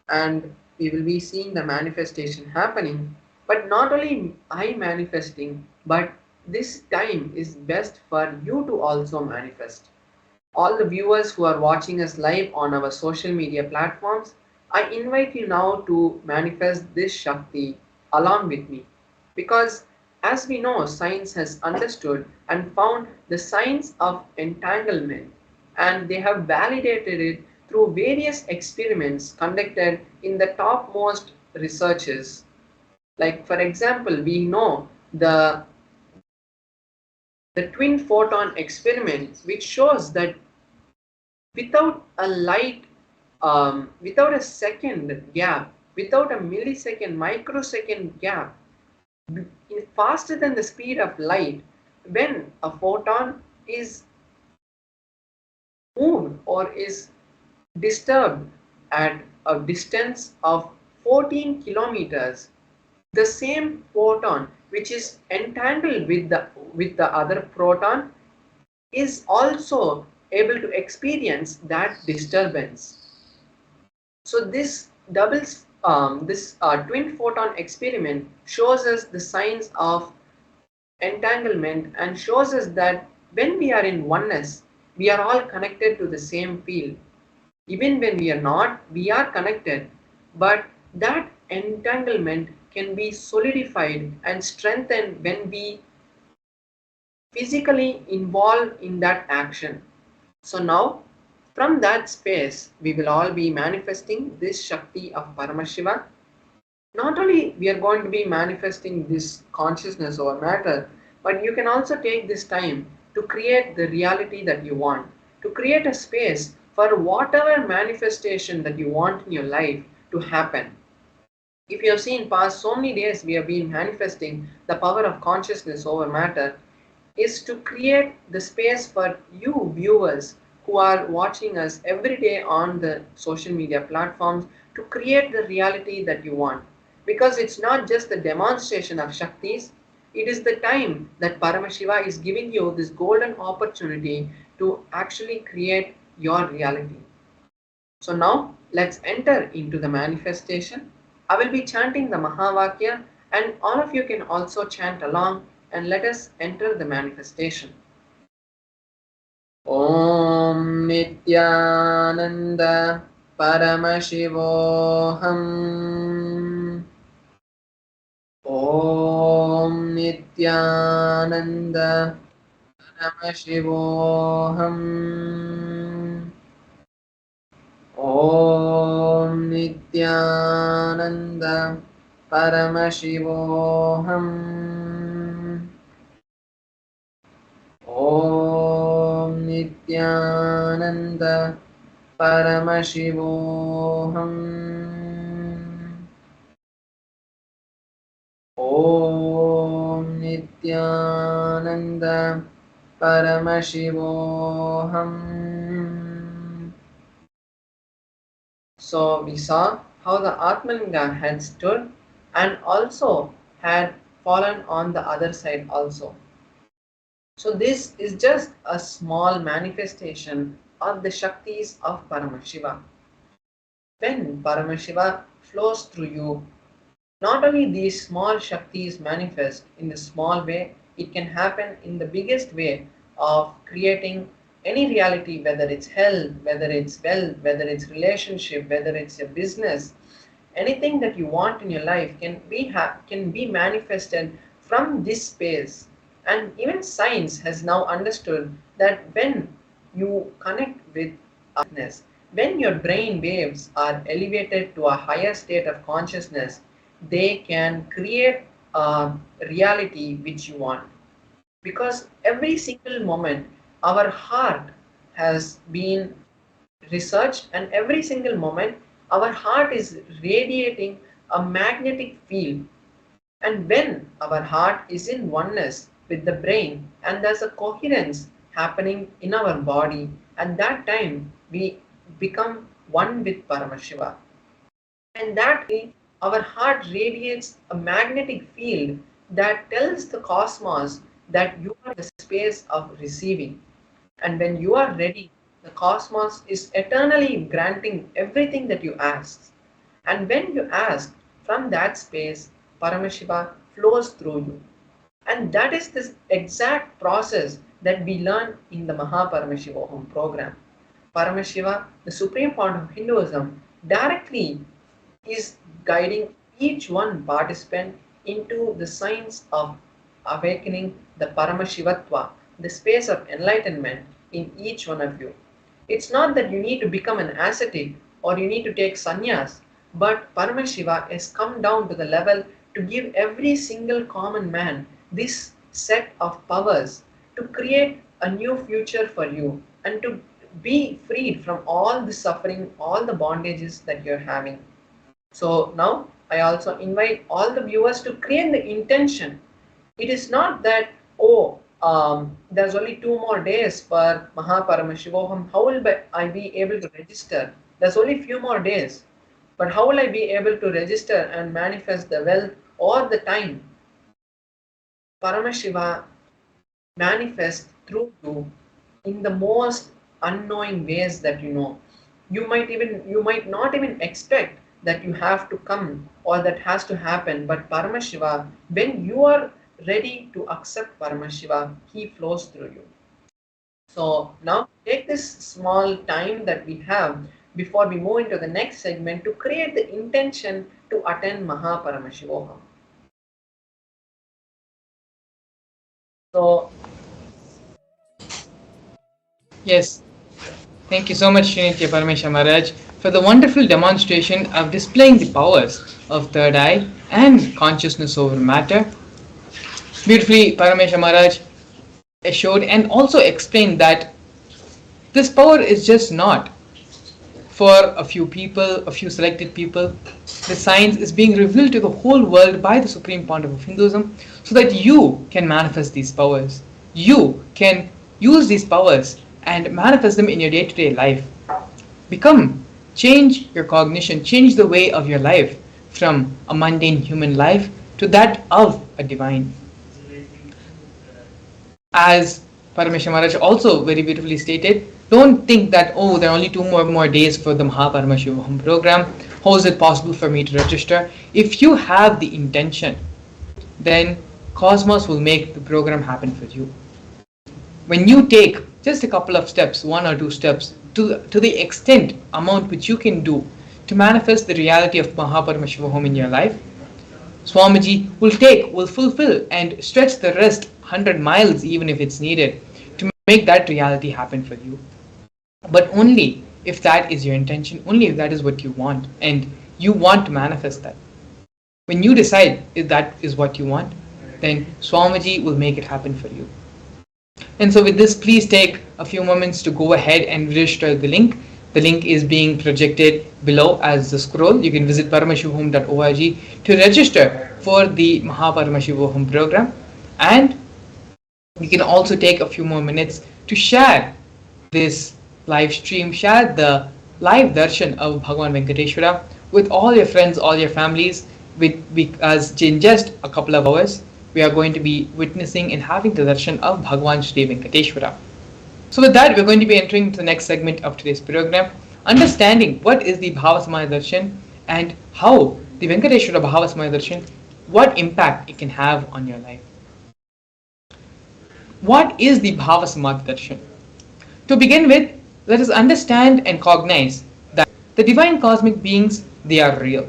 and we will be seeing the manifestation happening. But not only I manifesting, but this time is best for you to also manifest. All the viewers who are watching us live on our social media platforms, I invite you now to manifest this Shakti along with me. Because as we know, science has understood and found the science of entanglement, and they have validated it through various experiments conducted in the topmost researches. Like for example, we know the twin photon experiment, which shows that without a light, without a second gap, without a millisecond, microsecond gap, faster than the speed of light. When a photon is moved or is disturbed at a distance of 14 kilometers, the same photon which is entangled with the other proton is also able to experience that disturbance. So this twin photon experiment shows us the signs of entanglement and shows us that when we are in oneness, we are all connected to the same field. Even when we are not, we are connected, but that entanglement can be solidified and strengthened when we physically involve in that action. So now, from that space, we will all be manifesting this Shakti of Paramashiva. Not only we are going to be manifesting this consciousness over matter, but you can also take this time to create the reality that you want, to create a space for whatever manifestation that you want in your life to happen. If you have seen past so many days we have been manifesting the power of consciousness over matter, is to create the space for you viewers who are watching us every day on the social media platforms to create the reality that you want. Because it's not just the demonstration of Shaktis, it is the time that Paramashiva is giving you this golden opportunity to actually create your reality. So now let's enter into the manifestation. I will be chanting the Mahavakya and all of you can also chant along and let us enter the manifestation. Om Nithyananda Paramashivoham. Om Nithyananda Paramashivoham. Om Nithyananda Paramashivoham. Om Nithyananda Paramashivoham. Om Nithyananda Paramashivoham. So we saw how the Atmalinga had stood and also had fallen on the other side also. So this is just a small manifestation of the Shaktis of Paramashiva. When Paramashiva flows through you, not only these small Shaktis manifest in the small way, it can happen in the biggest way of creating any reality, whether it's health, whether it's wealth, whether it's relationship, whether it's a business. Anything that you want in your life can be manifested from this space. And even science has now understood that when you connect with awareness, when your brain waves are elevated to a higher state of consciousness, they can create a reality which you want. Because every single moment our heart has been researched, and every single moment our heart is radiating a magnetic field. And when our heart is in oneness with the brain and there's a coherence happening in our body, at that time we become one with Paramashiva. And that way our heart radiates a magnetic field that tells the cosmos that you are in the space of receiving. And when you are ready, the cosmos is eternally granting everything that you ask. And when you ask from that space, Paramashiva flows through you. And that is this exact process that we learn in the Mahaparamashivaham program. Paramashiva, the supreme point of Hinduism, directly is guiding each one participant into the science of awakening the Paramashivatva, the space of enlightenment in each one of you. It's not that you need to become an ascetic or you need to take sannyas, but Paramashiva has come down to the level to give every single common man this set of powers to create a new future for you and to be freed from all the suffering, all the bondages that you're having. So now I also invite all the viewers to create the intention. It is not that, oh, there's only 2 more days for Mahaparamashivaham. How will I be able to register? There's only few more days. But how will I be able to register and manifest the wealth or the time? Paramashiva manifests through you in the most unknowing ways that you know. You might not even expect that you have to come or that has to happen, but Paramashiva, when you are ready to accept Paramashiva, he flows through you. So now take this small time that we have before we move into the next segment to create the intention to attend Mahaparamashivoham. So Yes, thank you so much, Srinitya Paramesha Maharaj, for the wonderful demonstration of displaying the powers of third eye and consciousness over matter. Beautifully, Paramesha Maharaj showed and also explained that this power is just not for a few people, a few selected people. The science is being revealed to the whole world by the Supreme Pontiff of Hinduism so that you can manifest these powers. You can use these powers and manifest them in your day-to-day life. Change your cognition, change the way of your life from a mundane human life to that of a divine. As Paramesha Maharaj also very beautifully stated, don't think that, oh, there are only 2 more days for the Mahaparamashivaham program. How is it possible for me to register? If you have the intention, then Cosmos will make the program happen for you. When you take just a couple of steps, 1 or 2 steps, to the extent amount which you can do to manifest the reality of Mahaparamashivaham in your life, Swamiji will fulfill and stretch the rest 100 miles even if it's needed to make that reality happen for you. But only if that is your intention, only if that is what you want and you want to manifest that. When you decide if that is what you want, then Swamiji will make it happen for you. And so with this, please take a few moments to go ahead and register the link. The link is being projected below as the scroll. You can visit paramashivaham.org to register for the Mahaparamashivaham program. And you can also take a few more minutes to share this live stream, share the live darshan of Bhagavan Venkateshwara with all your friends, all your families, because in just a couple of hours, we are going to be witnessing and having the darshan of Bhagavan Shri Venkateshwara. So with that, we're going to be entering into the next segment of today's program, understanding what is the Bhava Samadhi Darshan and how the Venkateshwara Bhava Samadhi Darshan, what impact it can have on your life. What is the Bhava Samadhi Darshan? To begin with, let us understand and cognize that the divine cosmic beings, they are real.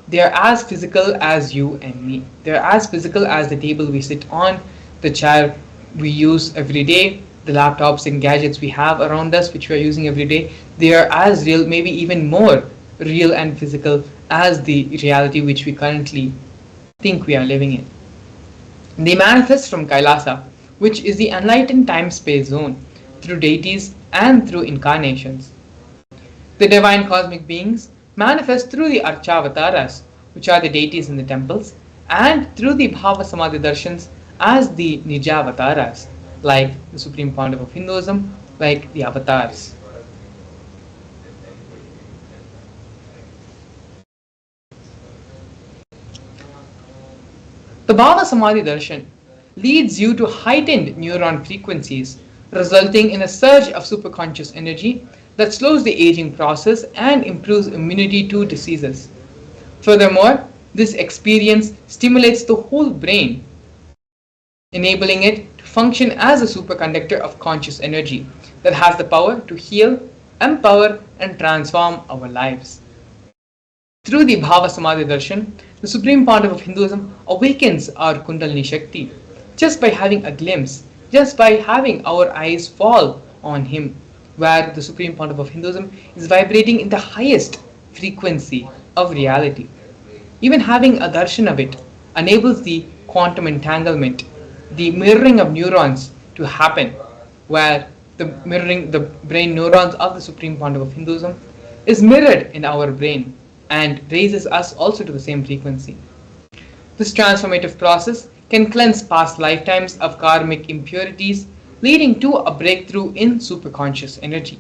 They are as physical as you and me. They are as physical as the table we sit on, the chair we use every day, the laptops and gadgets we have around us which we are using every day. They are as real, maybe even more real and physical as the reality which we currently think we are living in. They manifest from Kailasa, which is the enlightened time-space zone, through deities and through incarnations. The divine cosmic beings manifest through the Archavataras, which are the deities in the temples, and through the Bhava Samadhi Darshans as the Nijavataras, like the Supreme Pontiff of Hinduism, like the avatars. The Bhava Samadhi Darshan leads you to heightened neuron frequencies, resulting in a surge of superconscious energy that slows the aging process and improves immunity to diseases. Furthermore, this experience stimulates the whole brain, enabling it to function as a superconductor of conscious energy that has the power to heal, empower, and transform our lives. Through the Bhava Samadhi Darshan, the Supreme Pontiff of Hinduism awakens our Kundalini Shakti just by having a glimpse, just by having our eyes fall on him, where the Supreme Pontiff of Hinduism is vibrating in the highest frequency of reality. Even having a darshan of it enables the quantum entanglement, the mirroring of neurons to happen, where the brain neurons of the Supreme Pontiff of Hinduism is mirrored in our brain, and raises us also to the same frequency. This transformative process can cleanse past lifetimes of karmic impurities, leading to a breakthrough in superconscious energy.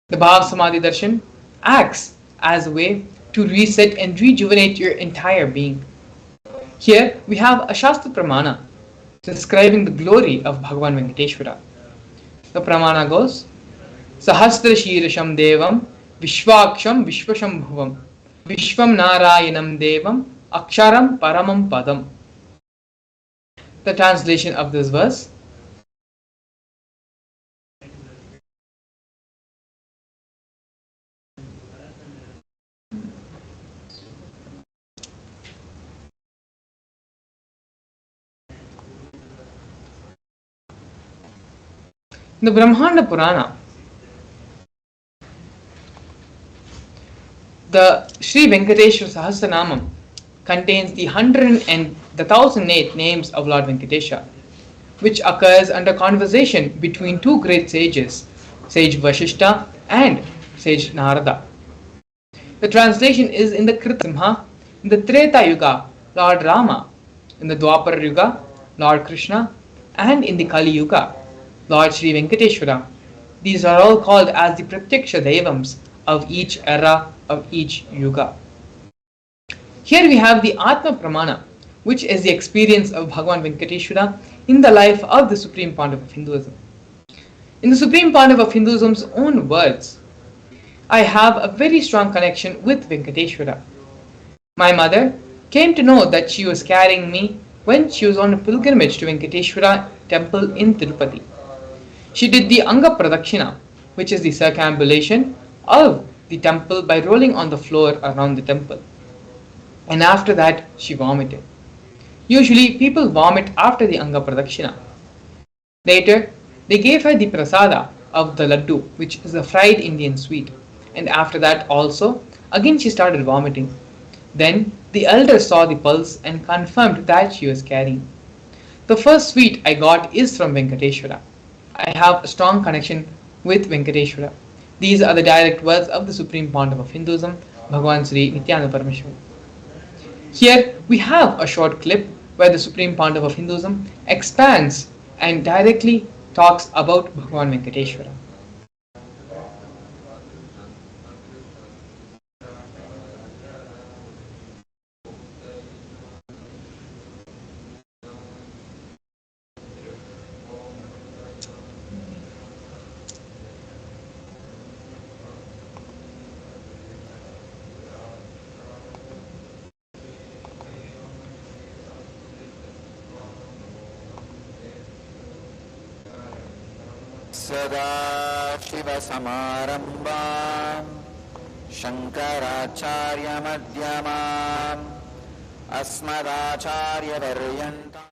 The Bhava Samadhi Darshan acts as a way to reset and rejuvenate your entire being. Here we have a Shastra Pramana describing the glory of Bhagavan Venkateshwara. The Pramana goes, Sahasra Shirasham Devam Vishwaksham Vishwashambhuvam Vishwam Narayanam Devam Aksharam Paramam Padam. The translation of this verse, the Brahmanda Purana, the Sri Venkateshwara Sahasranamam contains the 1008 names of Lord Venkatesha, which occurs under conversation between two great sages, Sage Vashishta and Sage Narada. The translation is in the Krita Simha, in the Treta Yuga, Lord Rama, in the Dwapara Yuga, Lord Krishna, and in the Kali Yuga, Lord Sri Venkateshwara. These are all called as the Pratyaksha Devams of each era of each Yuga. Here we have the Atma Pramana, which is the experience of Bhagavan Venkateshwara in the life of the Supreme Pontiff of Hinduism. In the Supreme Pontiff of Hinduism's own words, I have a very strong connection with Venkateshwara. My mother came to know that she was carrying me when she was on a pilgrimage to Venkateshwara temple in Tirupati. She did the Anga Pradakshina, which is the circumambulation of the temple by rolling on the floor around the temple. And after that, she vomited. Usually, people vomit after the Anga Pradakshina. Later, they gave her the prasada of the laddu, which is a fried Indian sweet. And after that also, again she started vomiting. Then, the elder saw the pulse and confirmed that she was carrying. The first sweet I got is from Venkateshwara. I have a strong connection with Venkateshwara. These are the direct words of the Supreme Pontiff of Hinduism, Bhagavan Sri Nithyananda Paramashivam. Here we have a short clip where the Supreme Pontiff of Hinduism expands and directly talks about Bhagavan Venkateshwara. सदाशिवसमारम्भाम् शङ्कराचार्यमध्यमाम् अस्मदाचार्यपर्यन्ताम्.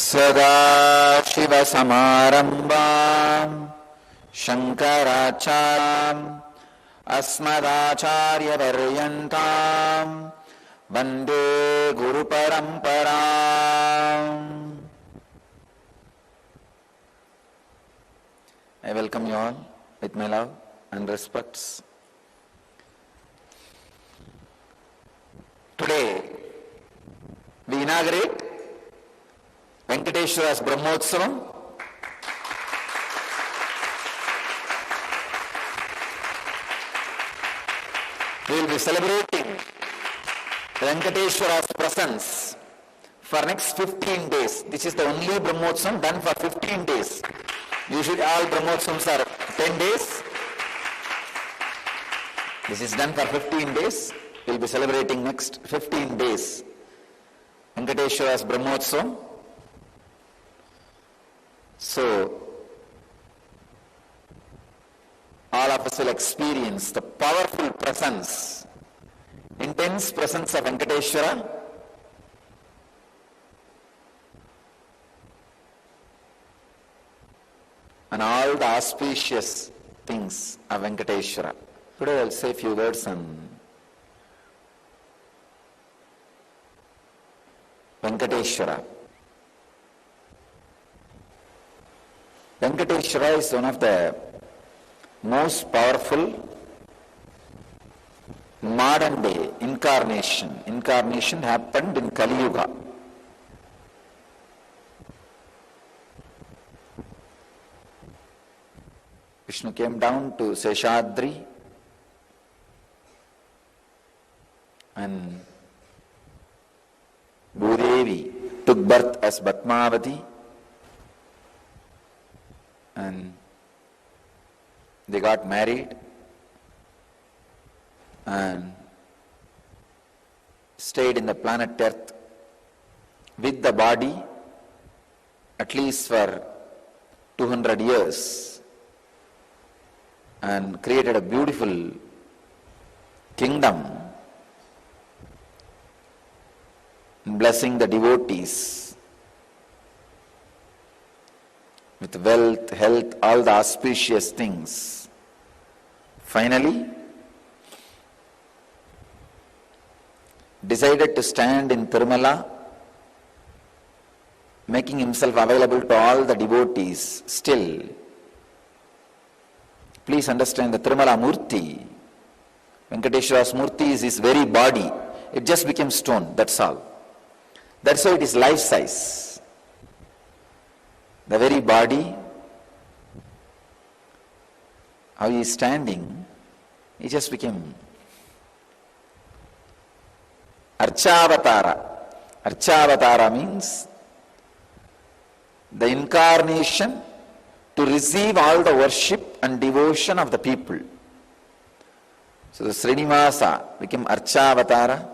सदाशिवसमारम्भाम् शङ्कराचार्यम् अस्मदाचार्यपर्यन्ताम् वन्दे गुरुपरम्पराम्. I welcome you all with my love and respects. Today we inaugurate Venkateshwara's Brahmotsavam. We will be celebrating Venkateshwara's presence for next 15 days. This is the only Brahmotsavam done for 15 days. Usually all Brahmotsavams are 10 days. This is done for 15 days. We will be celebrating next 15 days Venkateshwara's Brahmotsavam. So, all of us will experience the powerful presence, intense presence of Venkateshwara, and all the auspicious things of Venkateshwara. Today I will say a few words on Venkateshwara. Venkateshwara is one of the most powerful modern day incarnation. Incarnation happened in Kali Yuga. Vishnu came down to Seshadri and Bhudevi took birth as Bhatmavati, and they got married and stayed in the planet Earth with the body at least for 200 years and created a beautiful kingdom, blessing the devotees with wealth, health, all the auspicious things. Finally, decided to stand in Tirumala, making himself available to all the devotees still. Please understand the Tirumala Murti, Venkateshwara's Murti is his very body. It just became stone, that's all. That's why it is life size. The very body, how he is standing, he just became Archavatara. Archavatara means the incarnation to receive all the worship and devotion of the people. So the Srinivasa became Archavatara,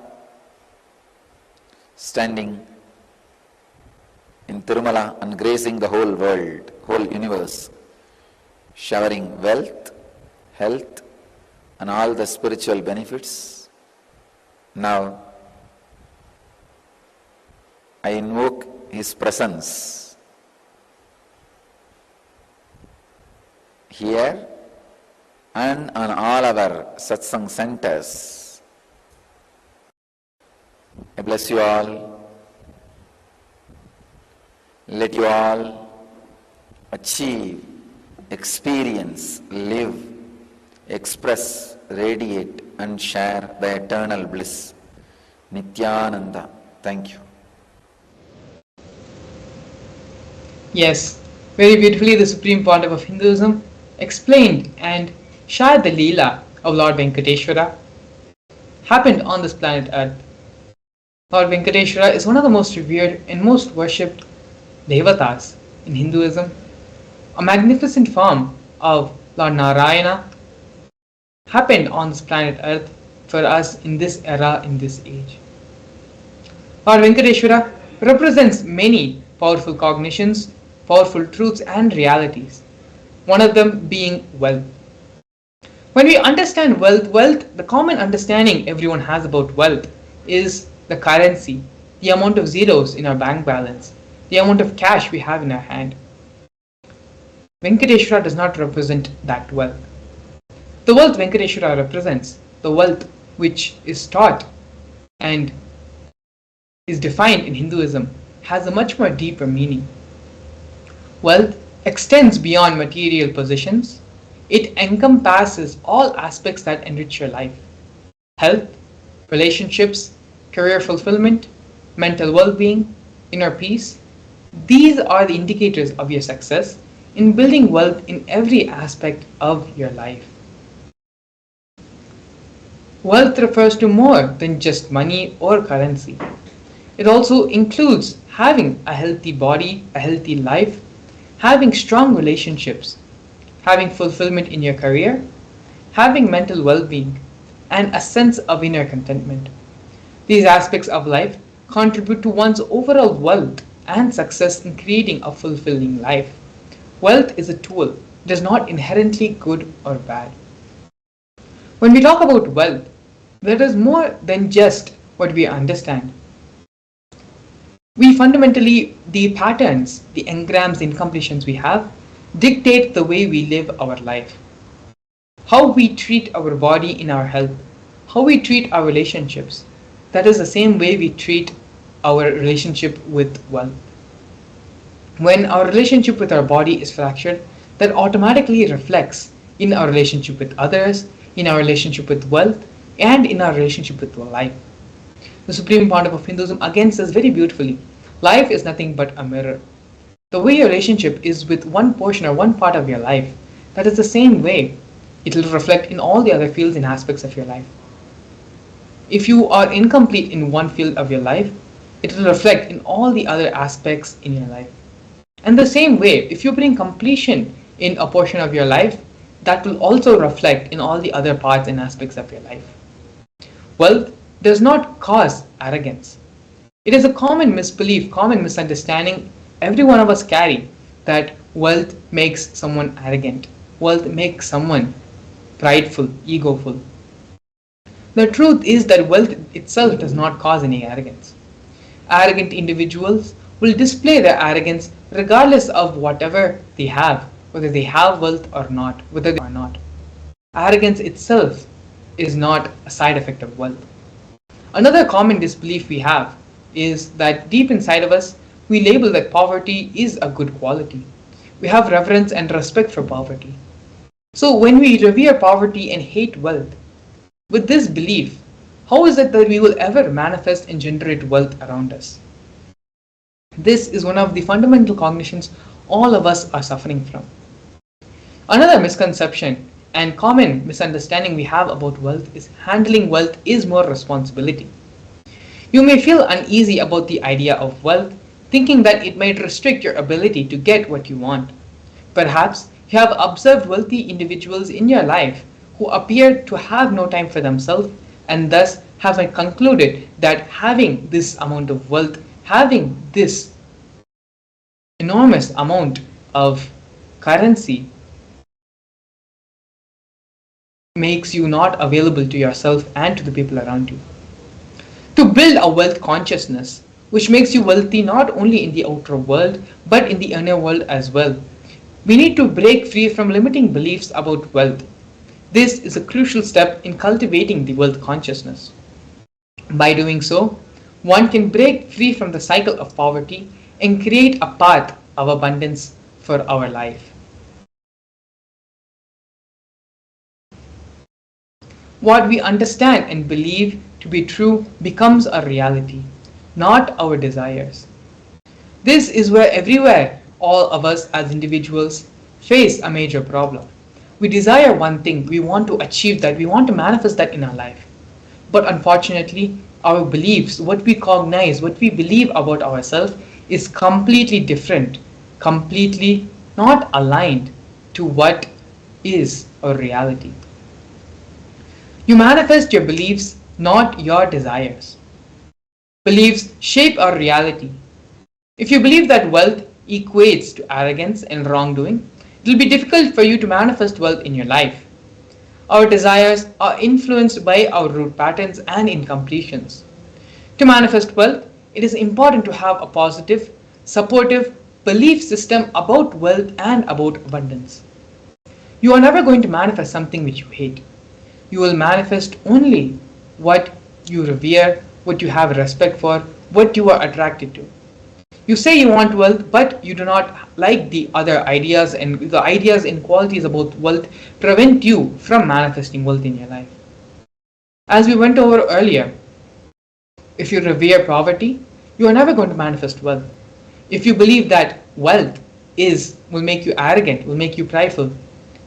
standing in Tirumala and gracing the whole world, whole universe, showering wealth, health, and all the spiritual benefits. Now, I invoke his presence here and on all our satsang centers. I bless you all. Let you all achieve, experience, live, express, radiate and share the eternal bliss. Nithyananda. Thank you. Yes, very beautifully the Supreme Pontiff of Hinduism explained and shared the Leela of Lord Venkateshwara happened on this planet Earth. Lord Venkateshwara is one of the most revered and most worshipped Devatas in Hinduism, a magnificent form of Lord Narayana happened on this planet Earth for us in this era, in this age. Lord Venkateshwara represents many powerful cognitions, powerful truths and realities, one of them being wealth. When we understand wealth, the common understanding everyone has about wealth is the currency, the amount of zeros in our bank balance, the amount of cash we have in our hand. Venkateshwara does not represent that wealth. The wealth Venkateshwara represents, the wealth which is taught and is defined in Hinduism, has a much more deeper meaning. Wealth extends beyond material possessions. It encompasses all aspects that enrich your life. Health, relationships, career fulfillment, mental well-being, inner peace. These are the indicators of your success in building wealth in every aspect of your life. Wealth refers to more than just money or currency. It also includes having a healthy body, a healthy life, having strong relationships, having fulfillment in your career, having mental well-being, and a sense of inner contentment. These aspects of life contribute to one's overall wealth and success in creating a fulfilling life. Wealth is a tool It is not inherently good or bad. When we talk about wealth, there is more than just what we understand. We fundamentally, the patterns, the engrams, the incompletions we have dictate the way we live our life. How we treat our body in our health, how we treat our relationships, that is the same way we treat our relationship with wealth. When our relationship with our body is fractured, that automatically reflects in our relationship with others, in our relationship with wealth, and in our relationship with life. The Supreme Pontiff of Hinduism again says very beautifully, life is nothing but a mirror. The way your relationship is with one portion or one part of your life, that is the same way it will reflect in all the other fields and aspects of your life. If you are incomplete in one field of your life, it will reflect in all the other aspects in your life. And the same way, if you bring completion in a portion of your life, that will also reflect in all the other parts and aspects of your life. Wealth does not cause arrogance. It is a common misbelief, common misunderstanding every one of us carry, that wealth makes someone arrogant. Wealth makes someone prideful, egoful. The truth is that wealth itself does not cause any arrogance. Arrogant individuals will display their arrogance regardless of whatever they have, whether they have wealth or not, whether they are not. Arrogance itself is not a side effect of wealth. Another common disbelief we have is that deep inside of us, we label that poverty is a good quality. We have reverence and respect for poverty. So when we revere poverty and hate wealth, with this belief, how is it that we will ever manifest and generate wealth around us? This is one of the fundamental cognitions all of us are suffering from. Another misconception and common misunderstanding we have about wealth is handling wealth is more responsibility. You may feel uneasy about the idea of wealth, thinking that it might restrict your ability to get what you want. Perhaps you have observed wealthy individuals in your life who appear to have no time for themselves and thus have concluded that having this amount of wealth, having this enormous amount of currency makes you not available to yourself and to the people around you. To build a wealth consciousness, which makes you wealthy not only in the outer world but in the inner world as well, we need to break free from limiting beliefs about wealth. This is a crucial step in cultivating the wealth consciousness. By doing so, one can break free from the cycle of poverty and create a path of abundance for our life. What we understand and believe to be true becomes a reality, not our desires. This is where everywhere all of us as individuals face a major problem. We desire one thing, we want to achieve that, we want to manifest that in our life. But unfortunately, our beliefs, what we cognize, what we believe about ourselves is completely different, completely not aligned to what is our reality. You manifest your beliefs, not your desires. Beliefs shape our reality. If you believe that wealth equates to arrogance and wrongdoing, it will be difficult for you to manifest wealth in your life. Our desires are influenced by our root patterns and incompletions. To manifest wealth, it is important to have a positive, supportive belief system about wealth and about abundance. You are never going to manifest something which you hate. You will manifest only what you revere, what you have respect for, what you are attracted to. You say you want wealth, but you do not like the other ideas, and the ideas and qualities about wealth prevent you from manifesting wealth in your life. As we went over earlier, if you revere poverty, you are never going to manifest wealth. If you believe that wealth will make you arrogant, will make you prideful,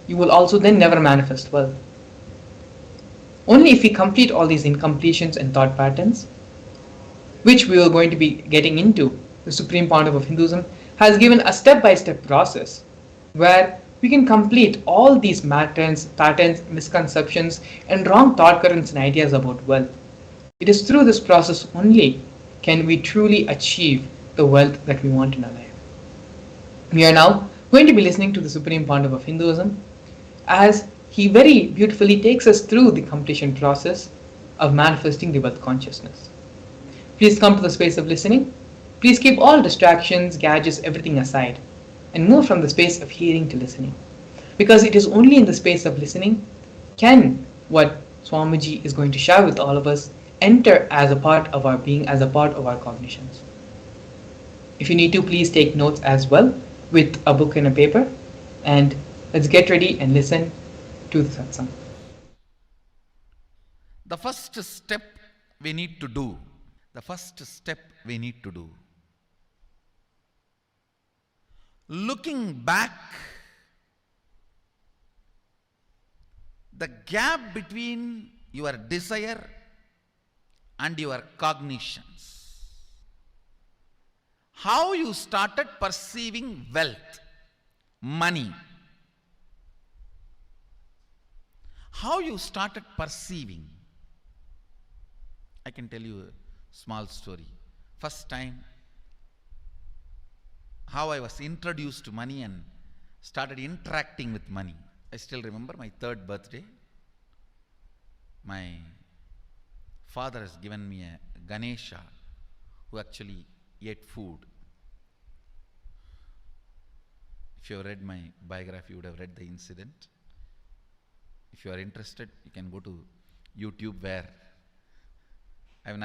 you will also then never manifest wealth. Only if we complete all these incompletions and thought patterns, which we are going to be getting into, the Supreme Pontiff of Hinduism has given a step-by-step process where we can complete all these patterns, misconceptions, and wrong thought currents and ideas about wealth. It is through this process only can we truly achieve the wealth that we want in our life. We are now going to be listening to the Supreme Pandav of Hinduism as he very beautifully takes us through the completion process of manifesting the wealth consciousness. Please come to the space of listening. Please keep all distractions, gadgets, everything aside and move from the space of hearing to listening. Because it is only in the space of listening can what Swamiji is going to share with all of us enter as a part of our being, as a part of our cognitions. If you need to, please take notes as well with a book and a paper. And let's get ready and listen to the satsang. The first step we need to do, the first step we need to do, looking back, the gap between your desire and your cognitions, how you started perceiving wealth, money, how you started perceiving. I can tell you a small story. First time, how I was introduced to money and started interacting with money. I still remember my 3rd birthday. My father has given me a Ganesha who actually ate food. If you have read my biography, you would have read the incident. If you are interested, you can go to YouTube where I have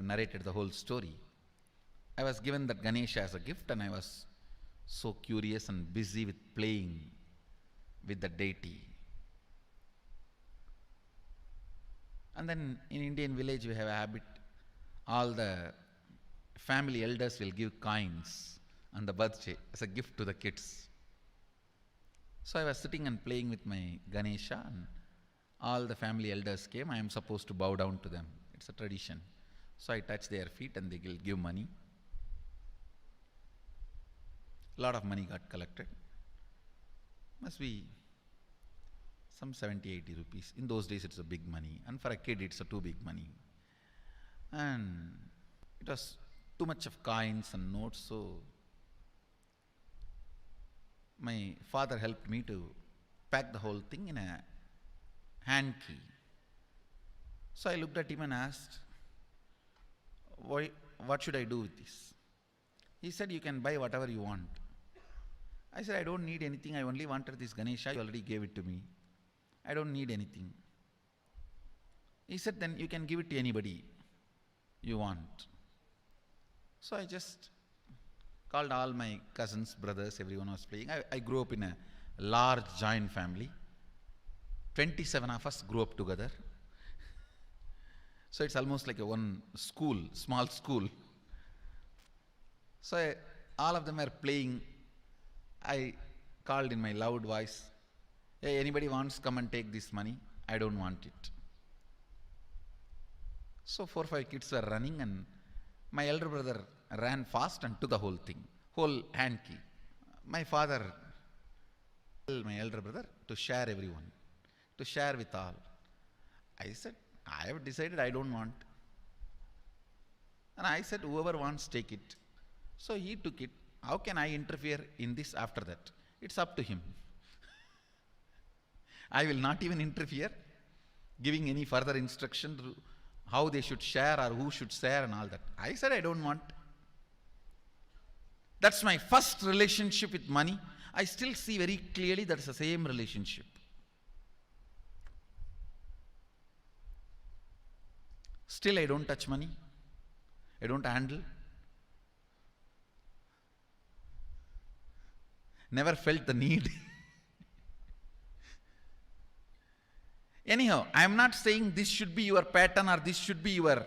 narrated the whole story. I was given that Ganesha as a gift and I was so curious and busy with playing with the deity. And then in Indian village we have a habit, all the family elders will give coins on the birthday as a gift to the kids. So I was sitting and playing with my Ganesha and all the family elders came. I am supposed to bow down to them. It's a tradition. So I touch their feet and they will give money. A lot of money got collected. Must be some 70, 80 rupees. In those days it's a big money. And for a kid it's a too big money. And it was too much of coins and notes, so my father helped me to pack the whole thing in a hand key. So I looked at him and asked, what should I do with this? He said, you can buy whatever you want. I said, I don't need anything. I only wanted this Ganesha. You already gave it to me. I don't need anything. He said, then you can give it to anybody you want. So I just called all my cousins, brothers, everyone was playing. I grew up in a large joint family. 27 of us grew up together. So it's almost like a one school, small school. So all of them were playing. I called in my loud voice, hey, anybody wants, come and take this money? I don't want it. So 4 or 5 kids were running and my elder brother ran fast and took the whole thing, whole hand key. My father told my elder brother to share everyone, to share with all. I said, I have decided I don't want. And I said, whoever wants, take it. So he took it. How can I interfere in this after that? It's up to him. I will not even interfere, giving any further instruction to how they should share or who should share and all that. I said, I don't want. That's my first relationship with money. I still see very clearly that's the same relationship. Still I don't touch money. I don't handle. Never felt the need. Anyhow, I am not saying this should be your pattern or this should be your...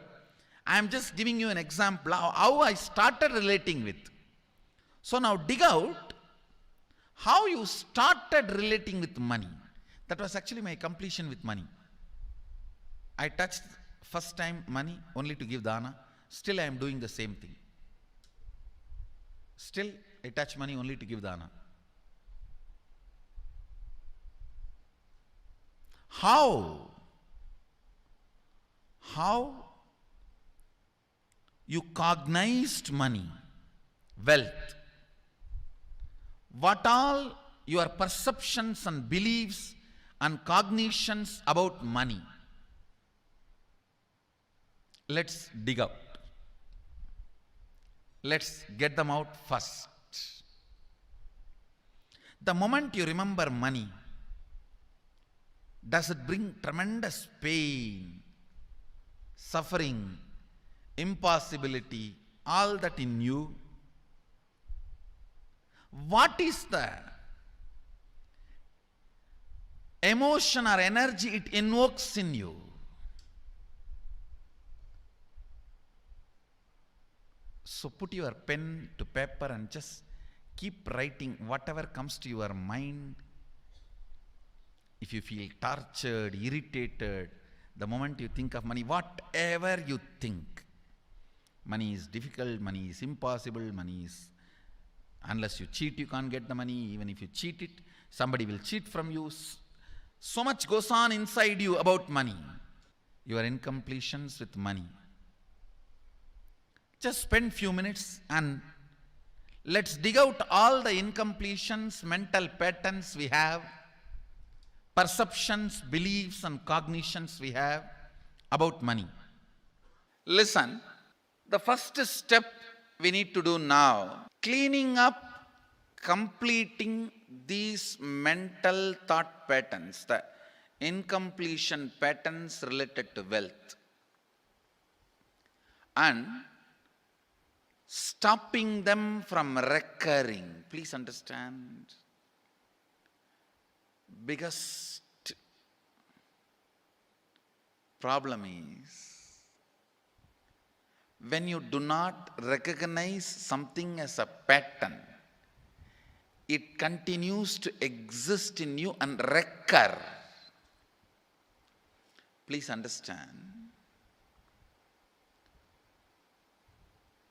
I am just giving you an example of how I started relating with. So now dig out how you started relating with money. That was actually my completion with money. I touched first time money only to give dana. Still I am doing the same thing. Still I touch money only to give dana. How you cognized money, wealth, what all your perceptions and beliefs and cognitions about money. Let's dig out. Let's get them out first. The moment you remember money, does it bring tremendous pain, suffering, impossibility, all that in you? What is the emotion or energy it invokes in you? So put your pen to paper and just keep writing whatever comes to your mind. If you feel tortured, irritated, the moment you think of money, whatever you think, money is difficult, money is impossible, money is, unless you cheat, you can't get the money. Even if you cheat it, somebody will cheat from you. So much goes on inside you about money. Your incompletions with money. Just spend few minutes and let's dig out all the incompletions, mental patterns we have, perceptions, beliefs and cognitions we have about money. Listen, the first step we need to do now, cleaning up, completing these mental thought patterns, the incompletion patterns related to wealth, and stopping them from recurring. Please understand, biggest problem is when you do not recognize something as a pattern, it continues to exist in you and recur. Please understand.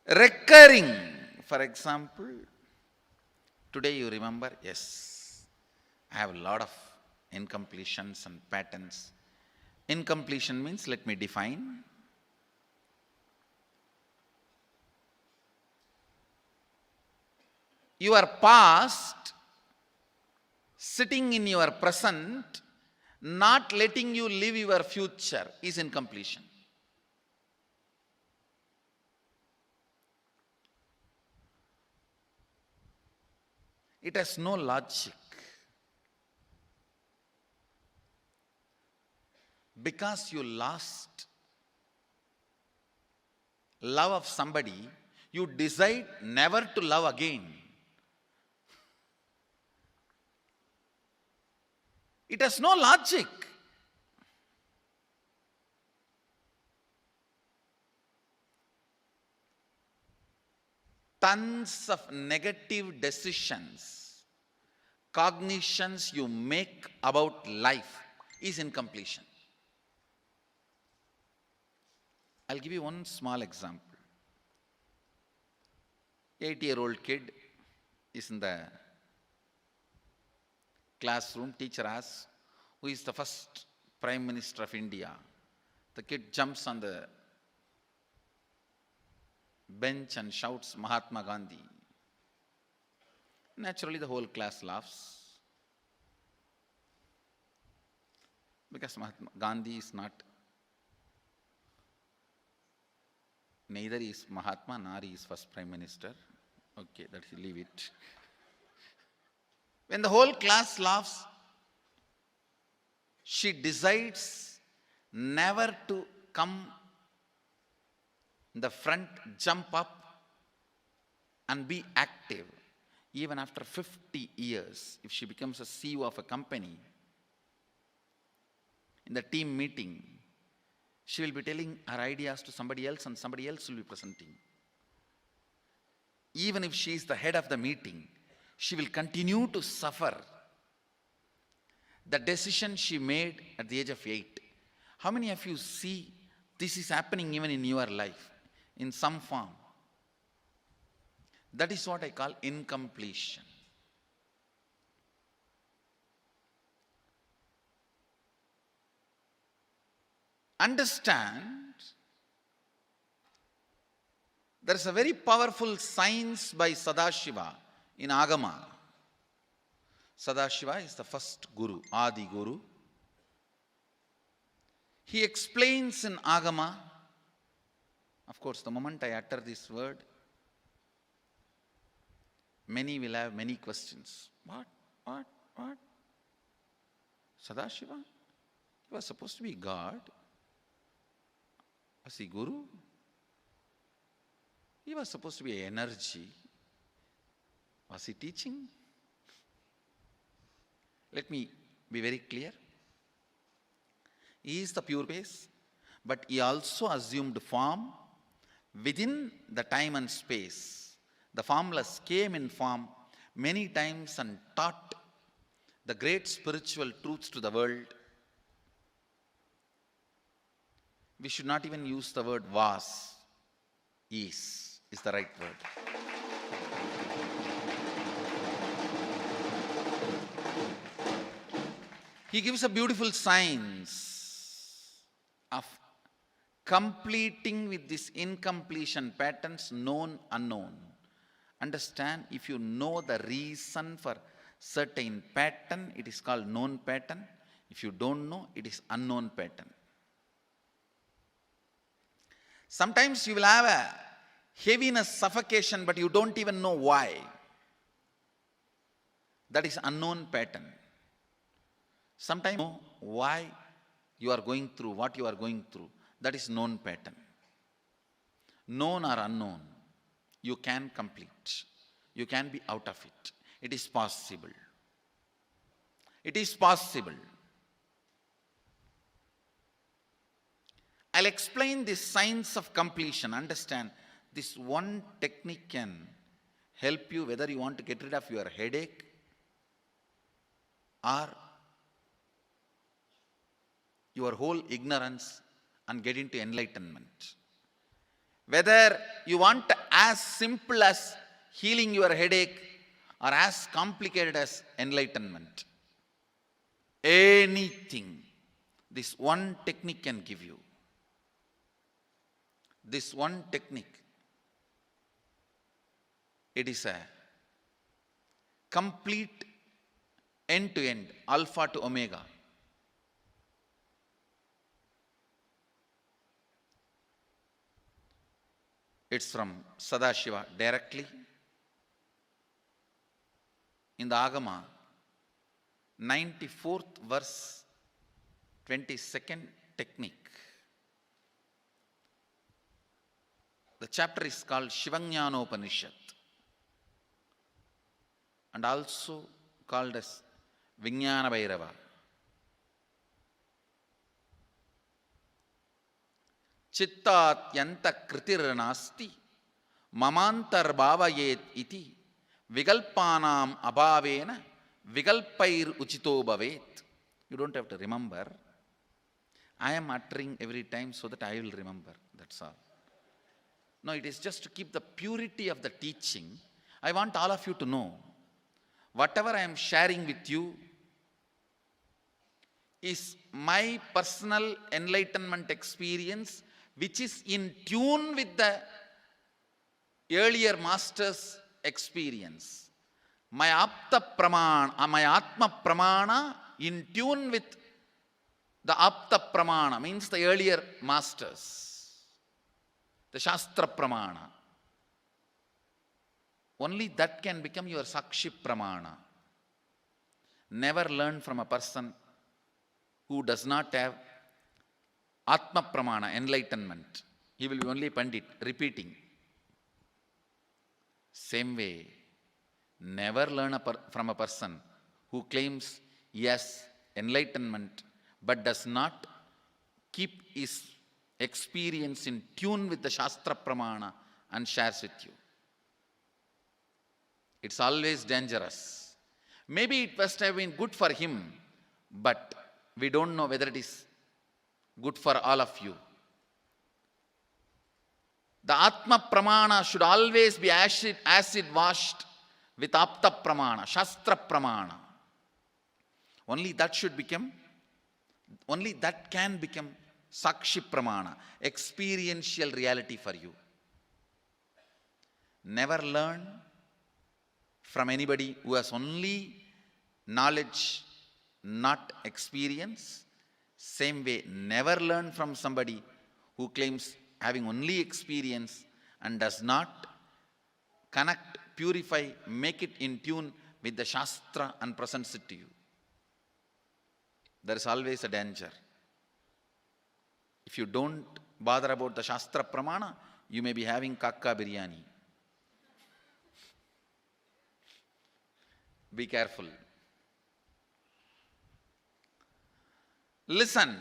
Recurring, for example, today you remember, yes, I have a lot of incompletions and patterns. Incompletion means, let me define. Your past sitting in your present, not letting you live your future is incompletion. It has no logic. Because you lost love of somebody, you decide never to love again. It has no logic. Tons of negative decisions, cognitions you make about life is incompletion. I'll give you one small example. 8-year-old kid is in the classroom. Teacher asks, who is the first Prime Minister of India? The kid jumps on the bench and shouts, Mahatma Gandhi. Naturally, the whole class laughs. Because Mahatma Gandhi is not, neither is Mahatma nor is first Prime Minister. Okay, that you leave it. When the whole class laughs, she decides never to come in the front, jump up and be active. Even after 50 years, if she becomes a CEO of a company, in the team meeting, she will be telling her ideas to somebody else and somebody else will be presenting. Even if she is the head of the meeting, she will continue to suffer the decision she made at the age of 8. How many of you see this is happening even in your life in some form? That is what I call incompletion. Understand, there is a very powerful science by Sadashiva in Agama. Sadashiva is the first Guru, Adi Guru. He explains in Agama. Of course, the moment I utter this word, many will have many questions. What? Sadashiva? He was supposed to be God. Was he Guru? He was supposed to be energy. Was he teaching? Let me be very clear. He is the pure base, but he also assumed form within the time and space. The formless came in form many times and taught the great spiritual truths to the world. We should not even use the word was. Is the right word. He gives a beautiful science of completing with this incompletion patterns, known, unknown. Understand, if you know the reason for certain pattern, it is called known pattern. If you don't know, it is unknown pattern. Sometimes you will have a heaviness, suffocation, but you don't even know why. That is unknown pattern. Sometimes you know why you are going through what you are going through. That is known pattern. Known or unknown, you can complete. You can be out of it. It is possible. It is possible. I'll explain this science of completion. Understand, this one technique can help you whether you want to get rid of your headache or your whole ignorance and get into enlightenment. Whether you want as simple as healing your headache or as complicated as enlightenment. Anything, this one technique can give you. This one technique, it is a complete end-to-end, alpha to omega. It's from Sadashiva directly. In the Agama, 94th verse, 22nd technique. The chapter is called Shivajnanopanishad and also called as Vijnana Bhairava. Chittatyanta kritir nasti mamantar bhavayet iti vigalpanam abhavena vigalpair uchito bhavet. You don't have to remember. I am uttering every time so that I will remember. That's all. No, it is just to keep the purity of the teaching. I want all of you to know, whatever I am sharing with you is my personal enlightenment experience, which is in tune with the earlier master's experience. My Apta Pramana, my Atma Pramana in tune with the Apta Pramana, means the earlier masters. The Shastra Pramana. Only that can become your Sakshi Pramana. Never learn from a person who does not have Atma Pramana, enlightenment. He will be only Pandit, repeating. Same way, never learn from a person who claims yes, enlightenment, but does not keep his experience in tune with the Shastra Pramana and shares with you. It's always dangerous. Maybe it must have been good for him, but we don't know whether it is good for all of you. The Atma Pramana should always be acid washed with Apta Pramana, Shastra Pramana. Only that can become Sakshi Pramana, experiential reality for you. Never learn from anybody who has only knowledge, not experience. Same way, never learn from somebody who claims having only experience and does not connect, purify, make it in tune with the Shastra and presents it to you. There is always a danger. If you don't bother about the Shastra Pramana, you may be having kakka biryani. Be careful. Listen.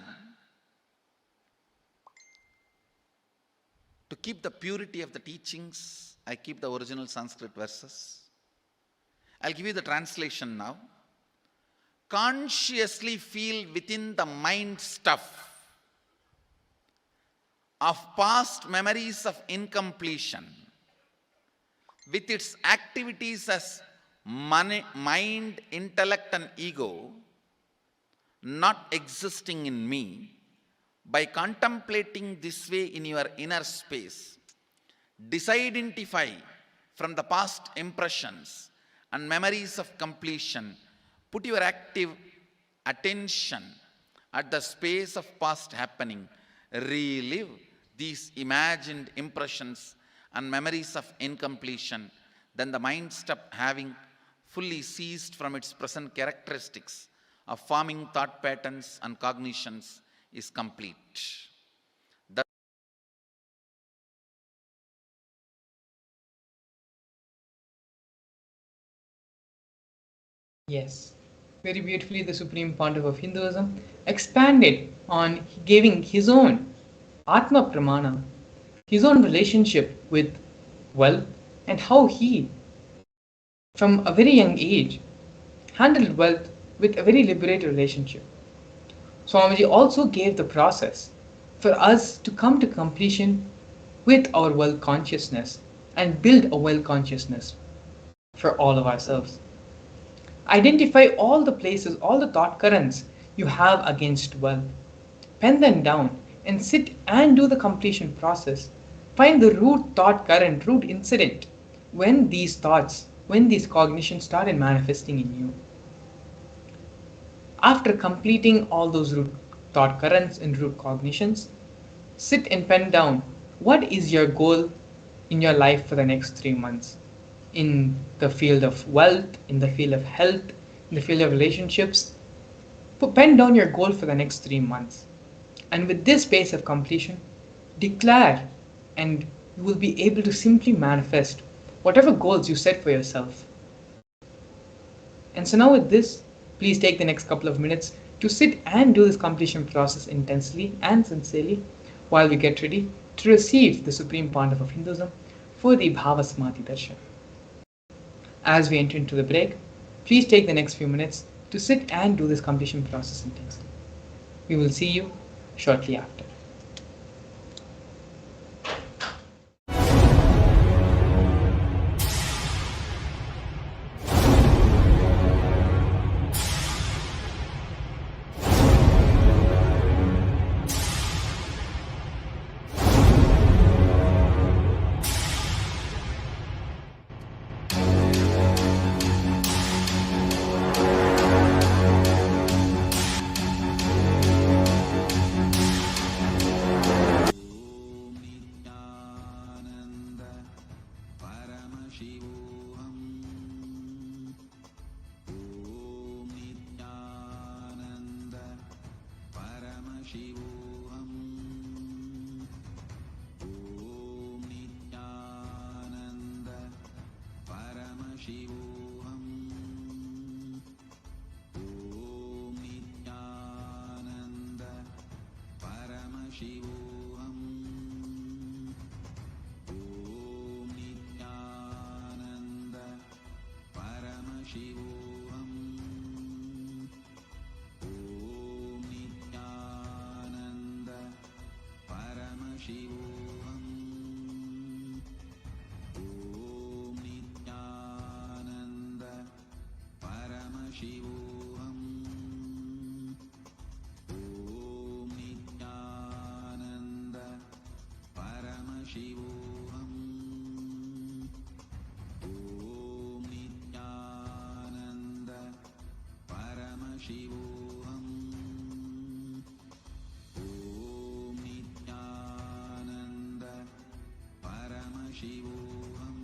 To keep the purity of the teachings, I keep the original Sanskrit verses. I'll give you the translation now. Consciously feel within the mind stuff of past memories of incompletion with its activities as mind, intellect and ego not existing in me. By contemplating this way in your inner space, disidentify from the past impressions and memories of completion. Put your active attention at the space of past happening. Relive these imagined impressions and memories of incompletion. Then the mind stop having fully ceased from its present characteristics of forming thought patterns and cognitions is complete. Yes, very beautifully the Supreme Pontiff of Hinduism expanded on giving his own Atma Pramana, his own relationship with wealth, and how he, from a very young age, handled wealth with a very liberated relationship. Swamiji also gave the process for us to come to completion with our wealth consciousness and build a wealth consciousness for all of ourselves. Identify all the places, all the thought currents you have against wealth. Pen them down and sit and do the completion process. Find the root thought current, root incident when these thoughts, when these cognitions started manifesting in you. After completing all those root thought currents and root cognitions, sit and pen down what is your goal in your life for the next 3 months in the field of wealth, in the field of health, in the field of relationships. Pen down your goal for the next 3 months. And with this base of completion, declare and you will be able to simply manifest whatever goals you set for yourself. And so now with this, please take the next couple of minutes to sit and do this completion process intensely and sincerely while we get ready to receive the Supreme Pontiff of Hinduism for the Bhava Samadhi Darshan. As we enter into the break, please take the next few minutes to sit and do this completion process intensely. We will see you shortly after. Paramashivoham. Om Nithyananda Paramashivoham.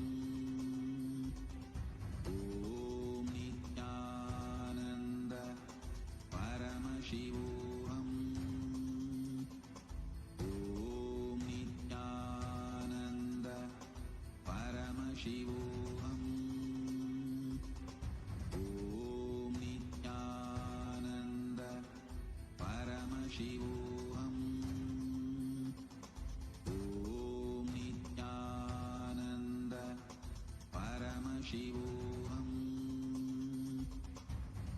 Om Nithyananda Paramashivoham. Om Nithyananda Paramashivoham. Om Nithyananda Paramashivoham. Om Nithyananda Paramashivoham.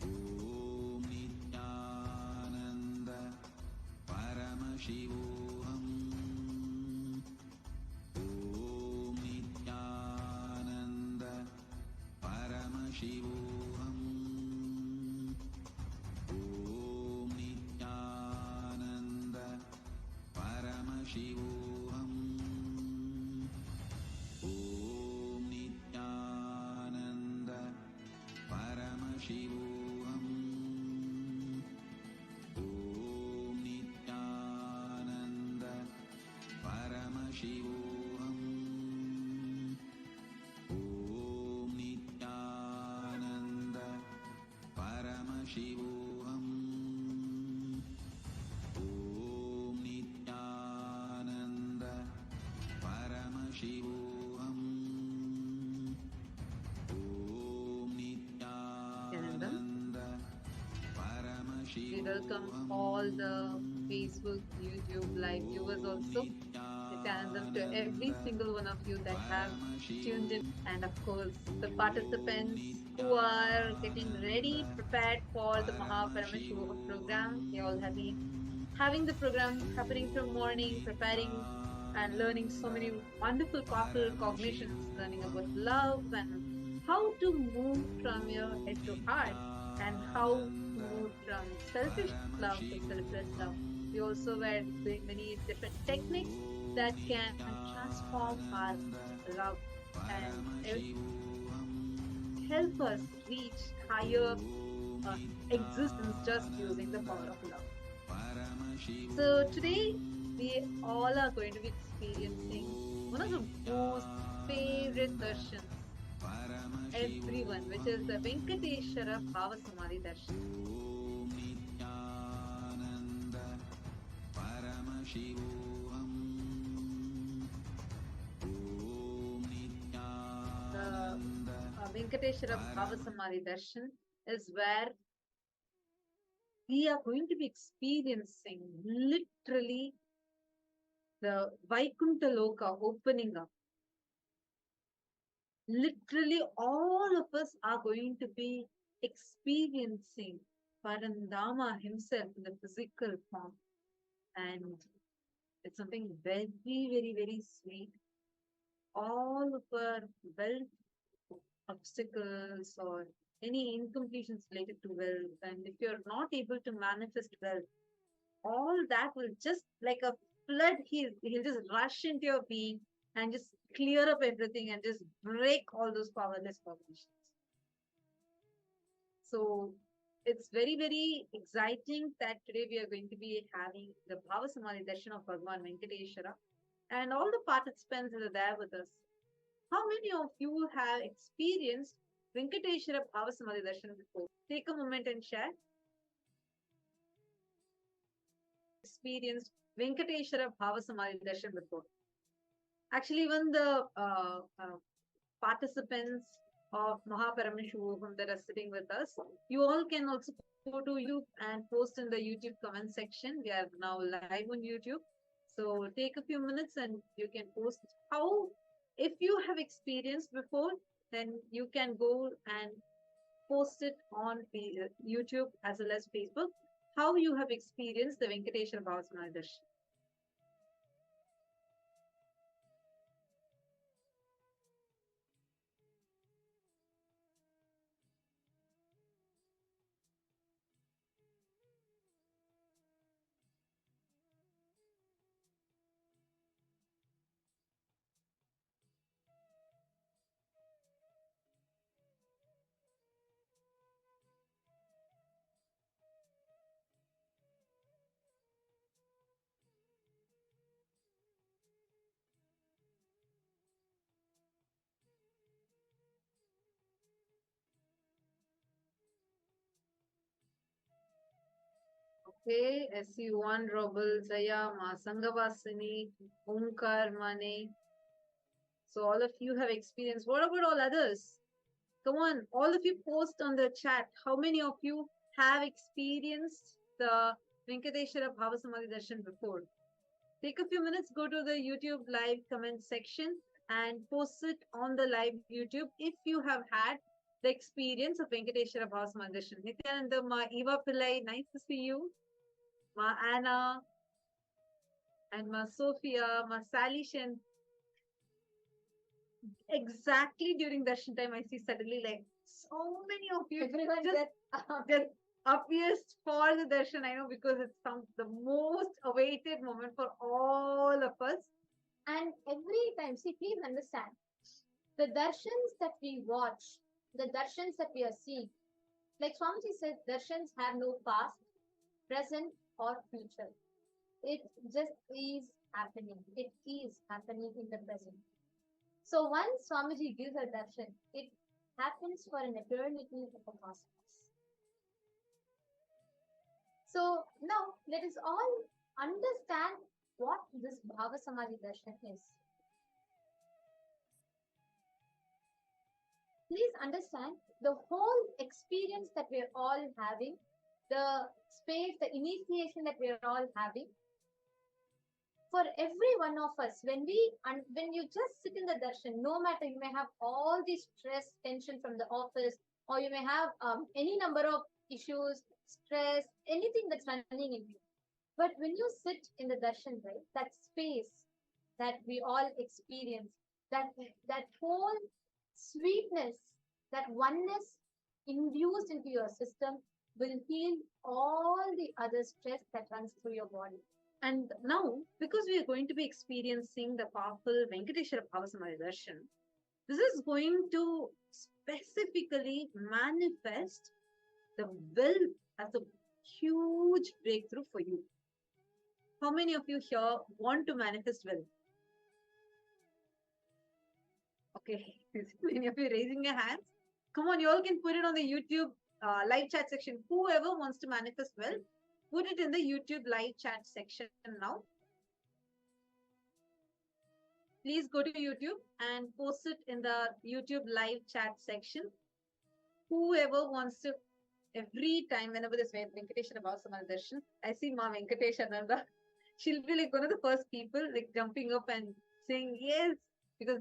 Om Nithyananda Paramashivoham. Om Nithyananda Paramashivoham. Om Nithyananda Paramashivoham. Om Nithyananda Paramashivoham. Om Nithyananda Paramashivoham. Om Nithyananda Paramashivoham. Om Nithyananda Paramashivoham. Om Nithyananda We welcome all the Facebook, YouTube live viewers also. Nithyanandam to every single one of you that have tuned in, and of course the participants who are getting ready, prepared for the Paramashivam program. They all have been having the program happening from morning, preparing and learning so many wonderful, powerful cognitions, learning about love and how to move from your head to heart, and how to move from selfish love to selfless love. We also were doing many different techniques that can transform our love and help us reach higher existence just using the power of love. So today we all are going to be experiencing one of the most favorite darshans everyone, which is the Venkateshwara Bhava Samadhi Darshan. Om Nithyananda Paramashivoham. Om The Nithyananda Venkateshwara Bhava Samadhi Darshan is where we are going to be experiencing literally the Vaikuntha Loka opening up. Literally, all of us are going to be experiencing Parandama himself in the physical form. And it's something very, very, very sweet. All of our wealth obstacles or any incompletions related to wealth, and if you're not able to manifest wealth, all that will just like a flood, he'll just rush into your being and just clear up everything and just break all those powerless cognitions. So it's very, very exciting that today we are going to be having the Bhava Samadhi Darshan of Bhagavan Venkateshwara, and all the participants that are there with us. How many of you have experienced Venkateshwara Bhava Samadhi Darshan before? Take a moment and share. Experienced Venkateshwara Bhava Samadhi Darshan before. Actually, even the participants of Paramashivam that are sitting with us, you all can also go to YouTube and post in the YouTube comment section. We are now live on YouTube. So take a few minutes and you can post how, if you have experienced before, then you can go and post it on YouTube as well as Facebook, how you have experienced the Venkateshwara Bhava Samadhi Darshan. Okay, SU1, Robel, Jaya, Ma Sangavasini, Omkar, Mane. So all of you have experienced. What about all others? Come on, all of you post on the chat. How many of you have experienced the Venkateshwara Bhava Samadhi Darshan before? Take a few minutes, go to the YouTube live comment section and post it on the live YouTube if you have had the experience of Venkateshwara Bhava Samadhi Darshan. Nithyananda, Ma Eva Pillai, nice to see you. Ma Anna and Ma Sophia, Ma Sally Shen. Exactly during darshan time, I see suddenly like so many of you Everyone just get appears for the darshan. I know because it's the most awaited moment for all of us. And every time, see, please understand, the darshans that we watch, the darshans that we are seeing, like Swamiji said, darshans have no past, present, or future. It just is happening. It is happening in the present. So once Swamiji gives a darshan, it happens for an eternity of the cosmos. So now let us all understand what this Bhava Samadhi darshan is. Please understand the whole experience that we're all having, the space, the initiation that we're all having. For every one of us, when you just sit in the darshan, no matter you may have all the stress, tension from the office, or you may have any number of issues, stress, anything that's running in you. But when you sit in the darshan, right, that space that we all experience, that whole sweetness, that oneness induced into your system will heal all the other stress that runs through your body. And now, because we are going to be experiencing the powerful Venkateshwara Bhava Samadhi Darshan, this is going to specifically manifest the will as a huge breakthrough for you. How many of you here want to manifest will? Okay, many of you raising your hands. Come on, you all can put it on the YouTube live chat section. Whoever wants to manifest will, put it in the YouTube live chat section now. Please go to YouTube and post it in the YouTube live chat section. Whoever wants to, every time, whenever there's Venkateshwara Bhava Samadhi Darshan, I see Ma Venkateshananda. She'll be like one of the first people like jumping up and saying yes, because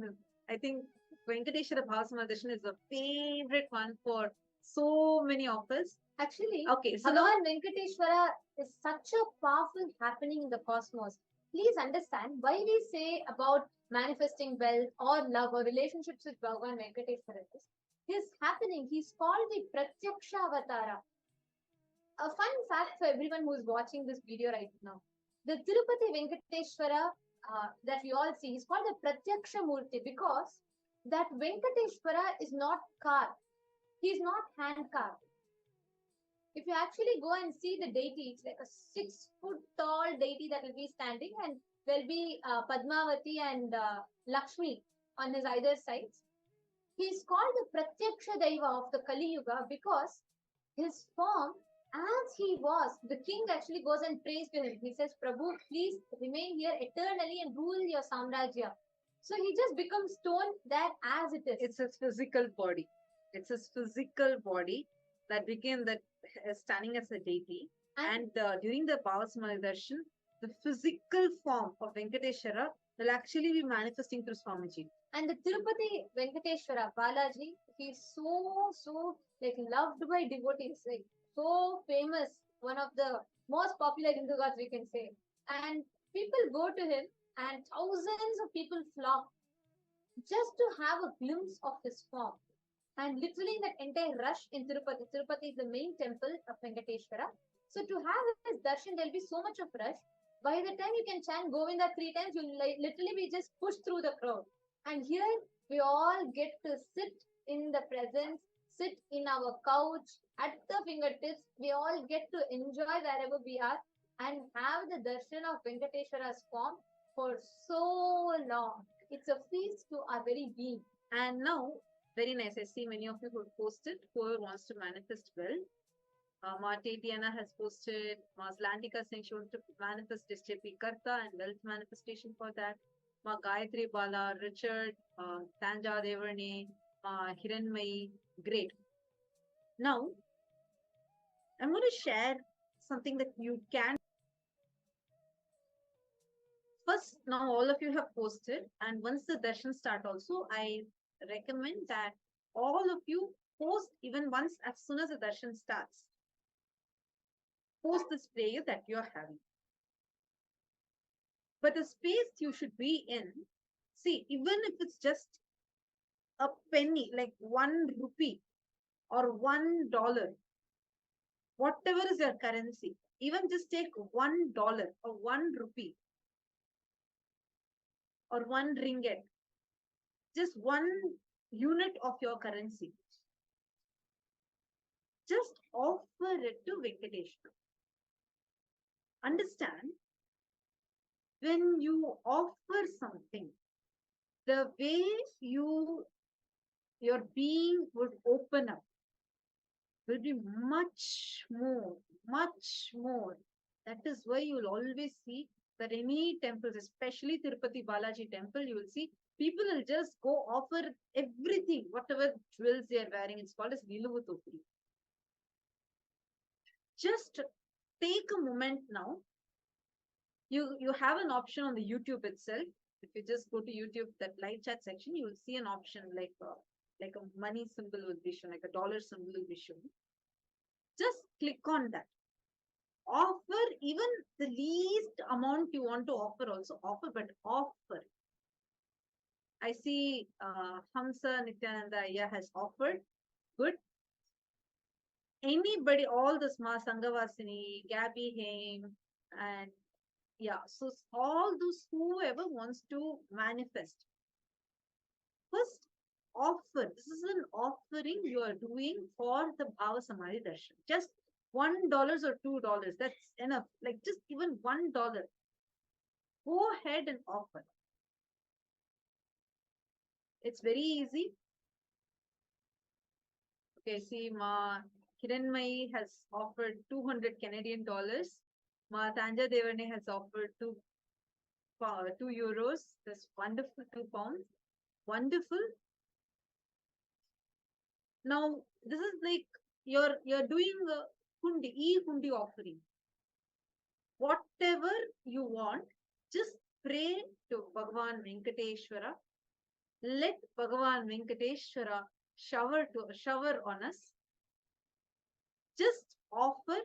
I think Venkateshwara Bhava Samadhi Darshan is a favorite one for so many of us. Actually, okay, so Bhagavan Venkateshwara is such a powerful happening in the cosmos. Please understand why we say about manifesting wealth or love or relationships with Bhagavan Venkateshwara is his happening. He's called the Pratyaksha Avatara. A fun fact for everyone who is watching this video right now. The Tirupati Venkateshwara that we all see is called the Pratyaksha Murti because that Venkateshwara is not carved. He is not hand carved. If you actually go and see the deity, it's like a 6-foot tall deity that will be standing, and there'll be Padmavati and Lakshmi on his either sides. He is called the Pratyaksha Daiva of the Kali Yuga because his form, as he was, the king actually goes and prays to him. He says, Prabhu, please remain here eternally and rule your Samrajya. So he just becomes stone there as it is. It's his physical body. It's his physical body that became that standing as a deity. And during the Bhava Samadhi Darshan, the physical form of Venkateshwara will actually be manifesting through Swamiji. And the Tirupati Venkateshwara Balaji, he's so like loved by devotees, like so famous, one of the most popular Hindu gods we can say. And people go to him and thousands of people flock just to have a glimpse of his form. And literally that entire rush in Tirupati. Tirupati is the main temple of Venkateshwara. So to have his darshan, there'll be so much of rush. By the time you can chant Govinda 3 times, you'll literally be just pushed through the crowd. And here we all get to sit in the presence, sit in our couch, at the fingertips. We all get to enjoy wherever we are and have the darshan of Venkateshwara's form for so long. It's a feast to our very being. And now, very nice. I see many of you who posted, whoever wants to manifest well. Ma Tatiana has posted, Ma Slantika saying she wants to manifest SJP Karta and wealth manifestation for that. Ma Gayatri Bala, Richard, Tanja Devarne, Ma Hiranmai, great. Now, I'm going to share something that you can. First, now all of you have posted, and once the darshan start also, I recommend that all of you post even once as soon as the darshan starts. Post this prayer that you're having. But the space you should be in, see, even if it's just a penny, like 1 rupee or $1, whatever is your currency, even just take $1 or 1 rupee or 1 ringgit, just 1 unit of your currency. Just offer it to Venkateshwara. Understand, when you offer something, the way your being would open up will be much more, much more. That is why you will always see that any temples, especially Tirupati Balaji temple, you will see people will just go offer everything, whatever jewels they are wearing. It's called as Niluvutopuri. Just take a moment now. You have an option on the YouTube itself. If you just go to YouTube, that live chat section, you will see an option like a money symbol will be shown, like a dollar symbol will be shown. Just click on that. Offer even the least amount you want to offer also. Offer, but offer. I see Hamsa Nithyananda has offered. Good. Anybody, all the Ma Sanghavasini, Gabby Haim, and yeah, so all those whoever wants to manifest. First, offer. This is an offering you are doing for the Bhava Samadhi Darshan. Just $1 or $2. That's enough. Like just even $1. Go ahead and offer. It's very easy. Okay, see, Ma Kiranmai has offered 200 Canadian dollars. Ma Tanja Devarne has offered 2 euros. That's wonderful, 2 pounds. Wonderful. Now, this is like you're doing a hundi offering. Whatever you want, just pray to Bhagavan Venkateshwara. Let Bhagavan Venkateshwara shower on us. Just offer.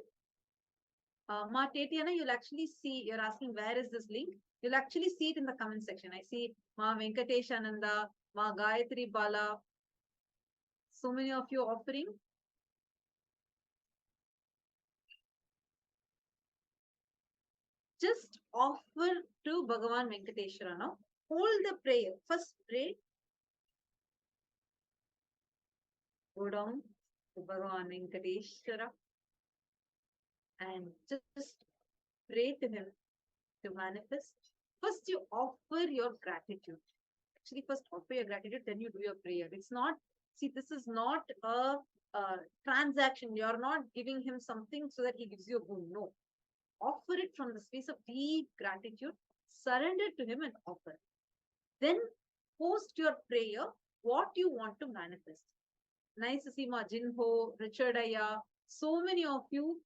Ma Tatiana, you'll actually see, you're asking where is this link? You'll actually see it in the comment section. I see Ma Venkateshananda, Ma Gayatri Bala, so many of you offering. Just offer to Bhagavan Venkateshwara now. Hold the prayer. First pray. Go down to Bhagavan Venkateshwara and just pray to him to manifest. First you offer your gratitude. Actually, first offer your gratitude, then you do your prayer. It's not, see, this is not a transaction. You're not giving him something so that he gives you a boon. No. Offer it from the space of deep gratitude. Surrender to him and offer. Then post your prayer, what you want to manifest. Nice to see Ma Jinho, Richard Aya, so many of you.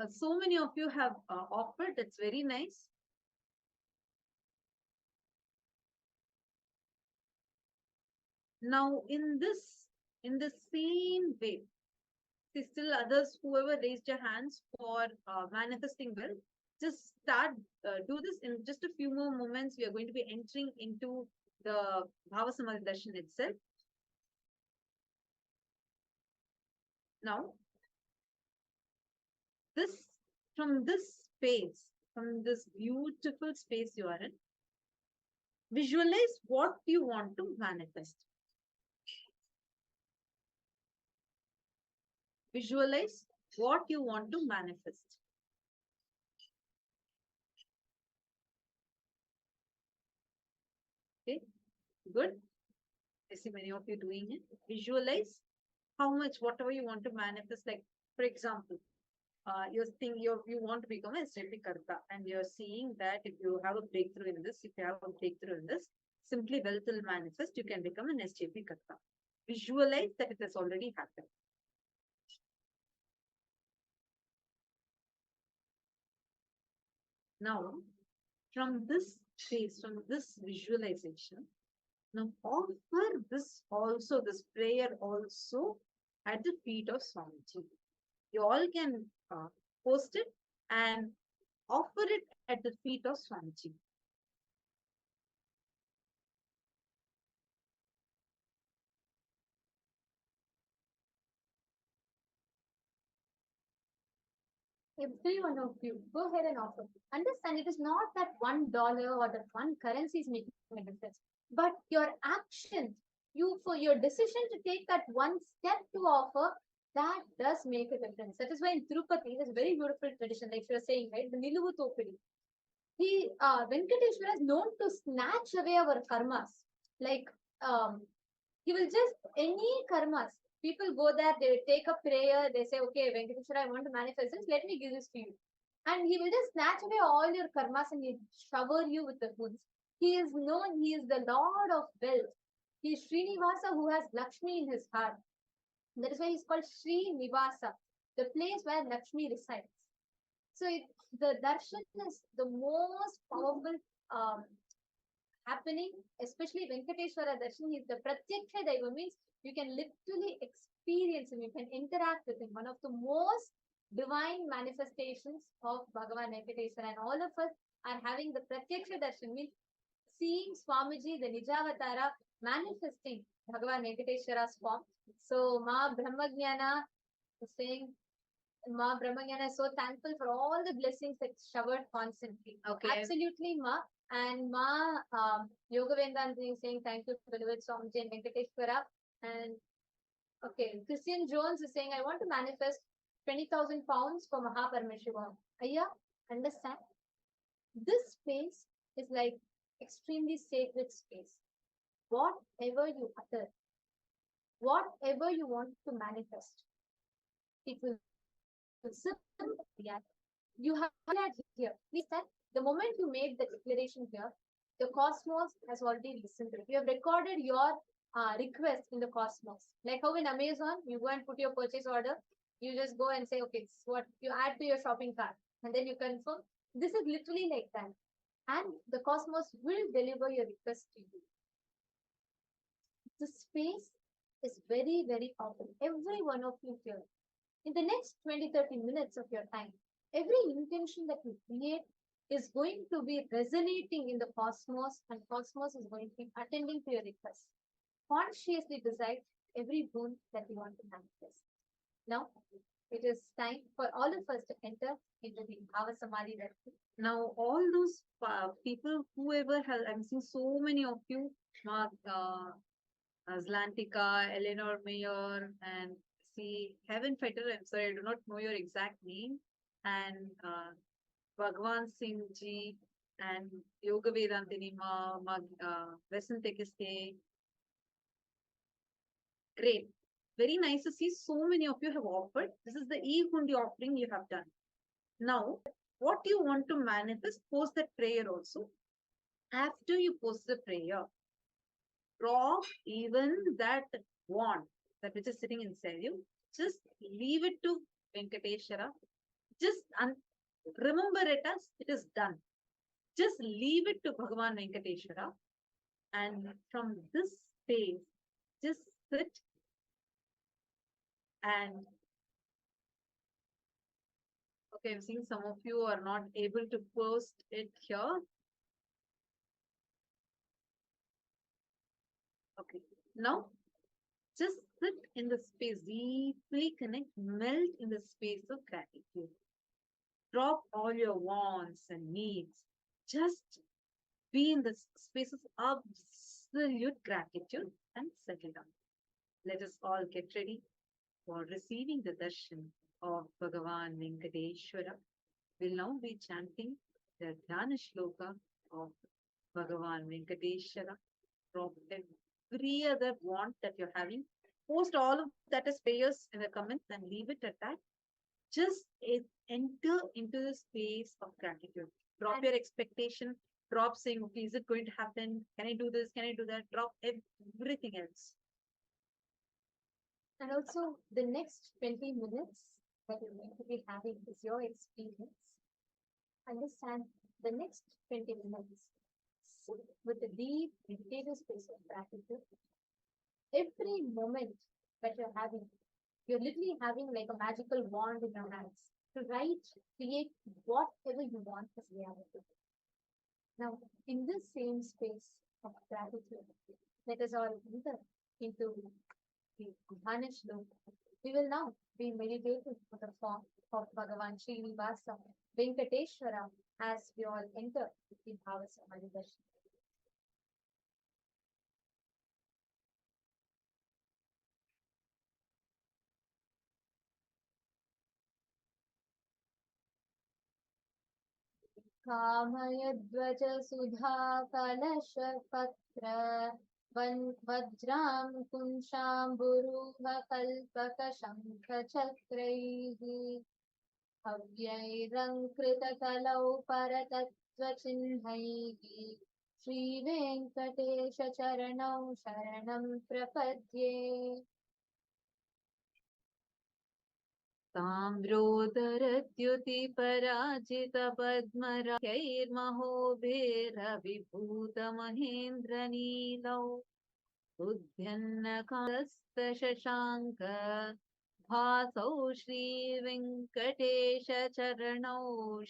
So many of you have offered. That's very nice. Now, in the same way, see, still others, whoever raised your hands for manifesting wealth, just start, do this in just a few more moments. We are going to be entering into the Bhava Samadhi Darshan itself. Now, from this space, from this beautiful space you are in, visualize what you want to manifest. Visualize what you want to manifest. Okay, good. I see many of you doing it. Visualize how much, whatever you want to manifest. Like, for example, you want to become a SJP Karta, and you're seeing that if you have a breakthrough in this, if you have a breakthrough in this, simply wealth will manifest. You can become an SJP Karta. Visualize that it has already happened. Now, from this space, from this visualization, now offer this also, this prayer also at the feet of Swamiji. You all can post it and offer it at the feet of Swamiji. Every one of you, go ahead and offer. Understand, it is not that $1 or that one currency is making a difference, but your action, for your decision to take that one step to offer, that does make a difference. That is why in Tirupati, there's a very beautiful tradition, like you were saying, right? The Niluvu Topidi. Venkateshwara is known to snatch away our karmas. Like, he will just, any karmas, people go there, they take a prayer, they say, okay, Venkateshwara, I want to manifest this, let me give this to you. And he will just snatch away all your karmas and he shower you with the goods. He is known, he is the Lord of wealth. He is Srinivasa who has Lakshmi in his heart. That is why he's called Srinivasa, the place where Lakshmi resides. So the darshan is the most powerful happening, especially Venkateshwara darshan. He's the Pratyaksha Daiva, means you can literally experience him, you can interact with him. One of the most divine manifestations of Bhagavan Venkateshwara, and all of us are having the Pratyaksha darshan, means seeing Swamiji, the Nijavatara, manifesting Bhagavan Venkateshwara's form. So Ma Brahmajnana is saying, Ma Brahmanyana is so thankful for all the blessings that showered constantly. Okay. Absolutely, Ma. And Ma Yoga Vedanta is saying thank you to Beloved Swamiji and Venkateshwara. And okay, Christian Jones is saying, I want to manifest 20,000 pounds for Paramashivam. Ayya, understand? This space is like extremely sacred space. Whatever you utter, whatever you want to manifest, it will simply react. You have declared here. Please that the moment you made the declaration here, the cosmos has already listened to it. You have recorded your request in the cosmos. Like how in Amazon, you go and put your purchase order, you just go and say, okay, it's what you add to your shopping cart, and then you confirm. This is literally like that. And the cosmos will deliver your request to you. The space is very, very powerful. Every one of you here, in the next 20-30 minutes of your time, every intention that you create is going to be resonating in the cosmos, and cosmos is going to be attending to your request. Consciously decide every boon that you want to manifest. Now, it is time for all of us to enter into the Bhava Samadhi Darshan. Now, all those people, whoever has, I'm seeing so many of you, Mark, Zlantika, Eleanor Mayer, and see Heaven Fighter. I'm sorry, I do not know your exact name. And Bhagwan Singh Ji and Yoga Vedantini Ma, Vesantekiste. Great. Very nice to see so many of you have offered. This is the E-Hundi offering you have done. Now, what you want to manifest, post that prayer also. After you post the prayer, drop even that wand, that which is sitting inside you. Just leave it to Venkateshwara. Just remember it as it is done. Just leave it to Bhagavan Venkateshwara. And from this space, just sit and okay, I'm seeing some of you are not able to post it here. Okay, now just sit in the space, deeply connect, melt in the space of gratitude. Drop all your wants and needs. Just be in the space of absolute gratitude and settle down. Let us all get ready for receiving the darshan of Bhagavan Venkateshwara. We'll now be chanting the Dhyana Shloka of Bhagavan Venkateshwara from every other want that you're having. Post all of that as prayers in the comments and leave it at that. Just enter into the space of gratitude. Drop your expectation. Drop saying, okay, is it going to happen? Can I do this? Can I do that? Drop everything else. And also, the next 20 minutes that you're going to be having is your experience. Understand the next 20 minutes. Sit with a deep meditative space of gratitude. Every moment that you're having, you're literally having like a magical wand in your hands to write, create whatever you want as reality. Now, in this same space of gratitude, let us all enter into the Dhanish loop. We will now be meditating for the form of Bhagavan Srinivasa Venkateshwara as we all enter the Bhava Samadhi Darshan. कामयध्वज सुधा कलश पत्र वज्रां कुंशाम्बुरूह कल्पक शंख चक्रैः अव्यैरङ्कृतकलौ परतत्त्वचिह्नैः श्रीवेङ्कटेश चरणौ शरणं प्रपद्ये ताम्रोदरद्युतिपराजितपद्मराजैर्महोभिरविभूतमहेन्द्रनीलौ उद्यन्नकास्तशशाङ्क भासौ श्रीवेङ्कटेशचरणौ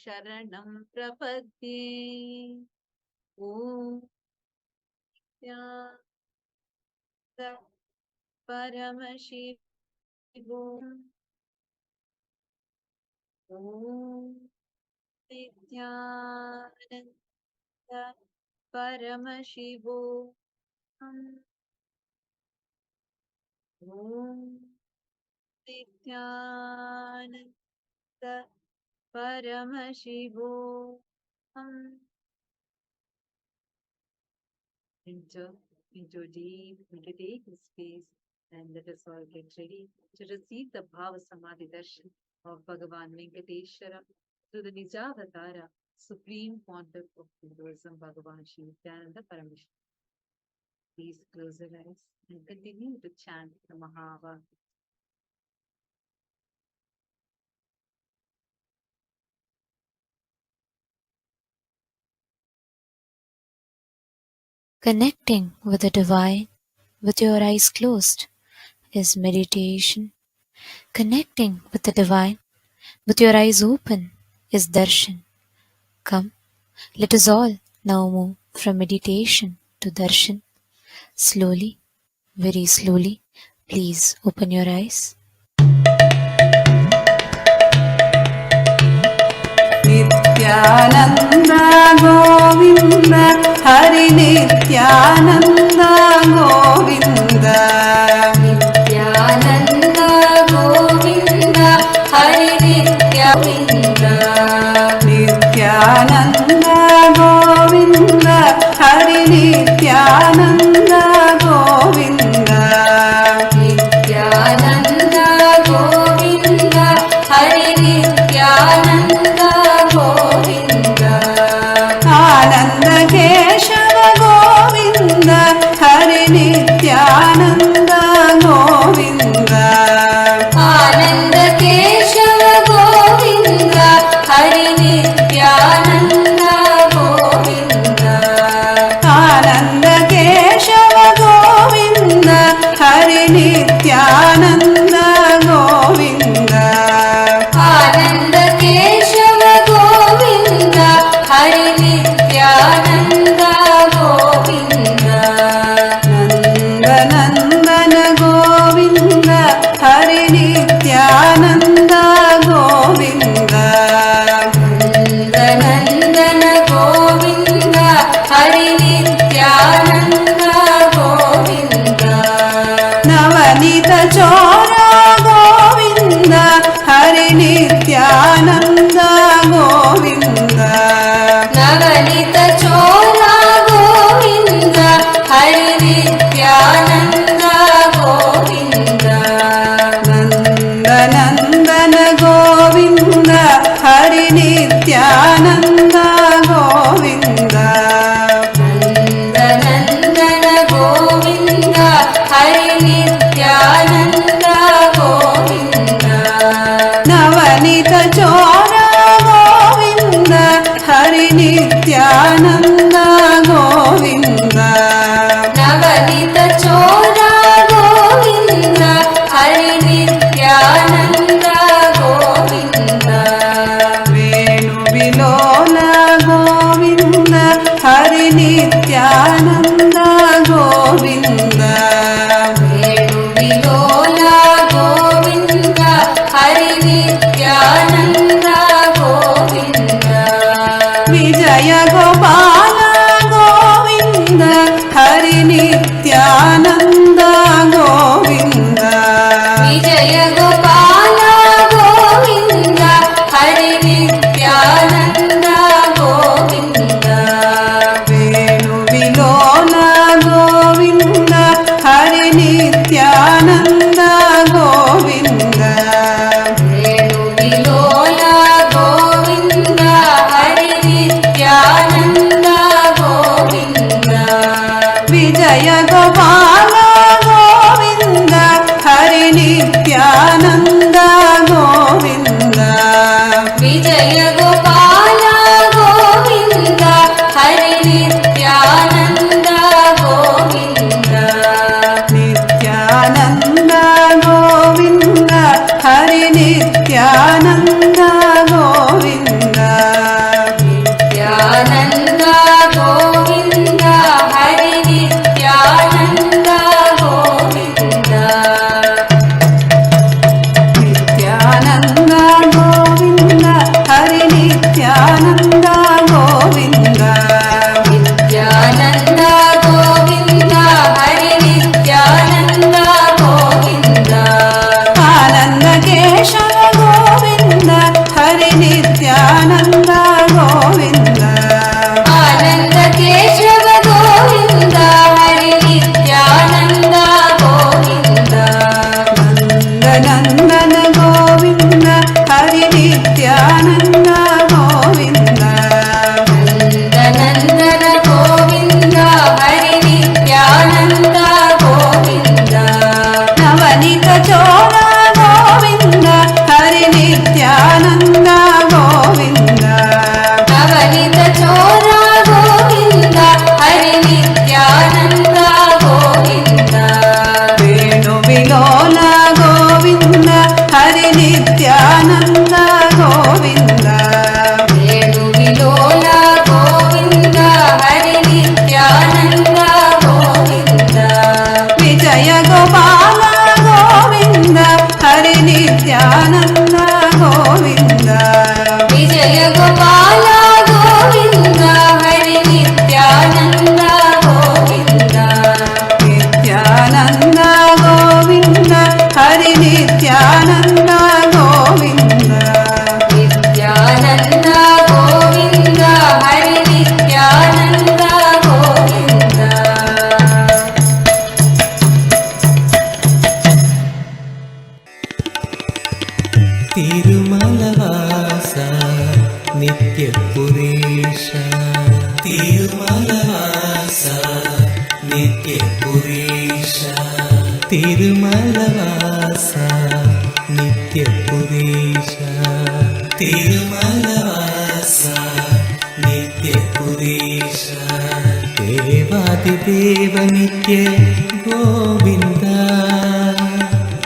शरणं प्रपद्ये ॐ परमशिवम् ॐ नित्यानन्द परमशिवो ॐ Nityanand परमशिवो enter into deep meditative space and let us all get ready to receive the Bhava Samadhi Darshan of Bhagavan Venkateshwara through the Nijavatara, Supreme Pontiff of Hinduism, Bhagavan Sri Nithyananda Paramashivam. Please close your eyes and continue to chant the Mahava. Connecting with the divine with your eyes closed is meditation. Connecting with the divine with your eyes open is darshan. Come, let us all now move from meditation to darshan. Slowly, very slowly, please open your eyes. Nithyananda Govinda Hari Nithyananda Govinda Nithyananda Govinda Hari Nithyananda Nithyananda Govinda Hari Nithyananda Govinda Nithyananda Govinda Hari Nithyananda Govinda Ananda Keshava Govinda Hari Nithyananda Govinda Ananda Keshava Govinda Hari Nithyananda Govinda Ananda Keshava Govinda Hari Nithyananda Govinda Ananda Keshava Govinda Hari Nithyananda Govinda Nanda Nandana Govinda Hari Nithyananda Govinda Nanda Nandana Govinda Hari Nithyananda Govinda Navanita Chora Govinda Hari Nithyananda Govinda Navanita Chora Govinda Hari Nithyananda Govinda Hari Nityananda Govinda నందనందన Govinda Hari Nityananda Govinda నవనీత చోర గోవింద హరి నిత్యానంద గోవింద నవనీత చోర గోవింద హరి నిత్యానంద గోవింద వేణు విలోల గోవింద హరి నిత్యానంద గోవింద వేణు విలోల గోవింద హరి నిత్యానంద గోవింద విజయ గోపాల గోవింద హరి నిత్యానంద గోవింద విజయ గోపాల గోవింద హరి నిత్యానంద గోవింద వేణు విలోల గోవింద హరి నిత్యానంద గోవింద వేణు విలోల గోవింద హరి నిత్యానంద గోవింద విజయ గోపాల గోవింద హరి నిత్యానంద గోవింద విజయ గోపాల గోవింద హరి నిత్యానంద గోవింద నిత్యానంద గోవింద హరి నిత్యానంద గోవింద నిత్యానంద గోవింద హరి నిత్యానంద గోవింద నిత్యానంద గోవింద హరి నిత్యానంద గోవింద నిత్యానంద గోవింద హరి నిత్యానంద గోవింద ఆనంద కేశవ గోవింద హరి నిత్యానంద గోవింద ఆనంద కేశవ గోవింద హరి నిత్యానంద గోవింద నందనందన గోవింద హరి నిత్యానంద గోవింద నందనందన గోవింద హరి నిత్యానంద గోవింద నవనీత చోర గోవింద హరి నిత్యానంద గోవింద నవనీత చోర గోవింద హరి నిత్యానంద గోవింద వేణు విలోల గోవింద హరి నిత్యానంద గోవింద వేణు విలోల గోవింద హరి నిత్యానంద గోవింద విజయ గోపాల గోవింద హరి నిత్యానంద గోవింద విజయ గోపాల గోవింద హరి నిత్యానంద గోవింద నిత్యానంద గోవింద హరి నిత్యానంద గోవింద నిత్యానంద గోవింద హరి నిత్యానంద గోవింద తిరుమలవాస నిత్యపురీశ తిరుమలవాస నిత్యపురీశ తిరుమలవాస నిత్యపురీశ తిరుమలవాస నిత్యపురీశ దేవాదిదేవ నిత్య గోవింద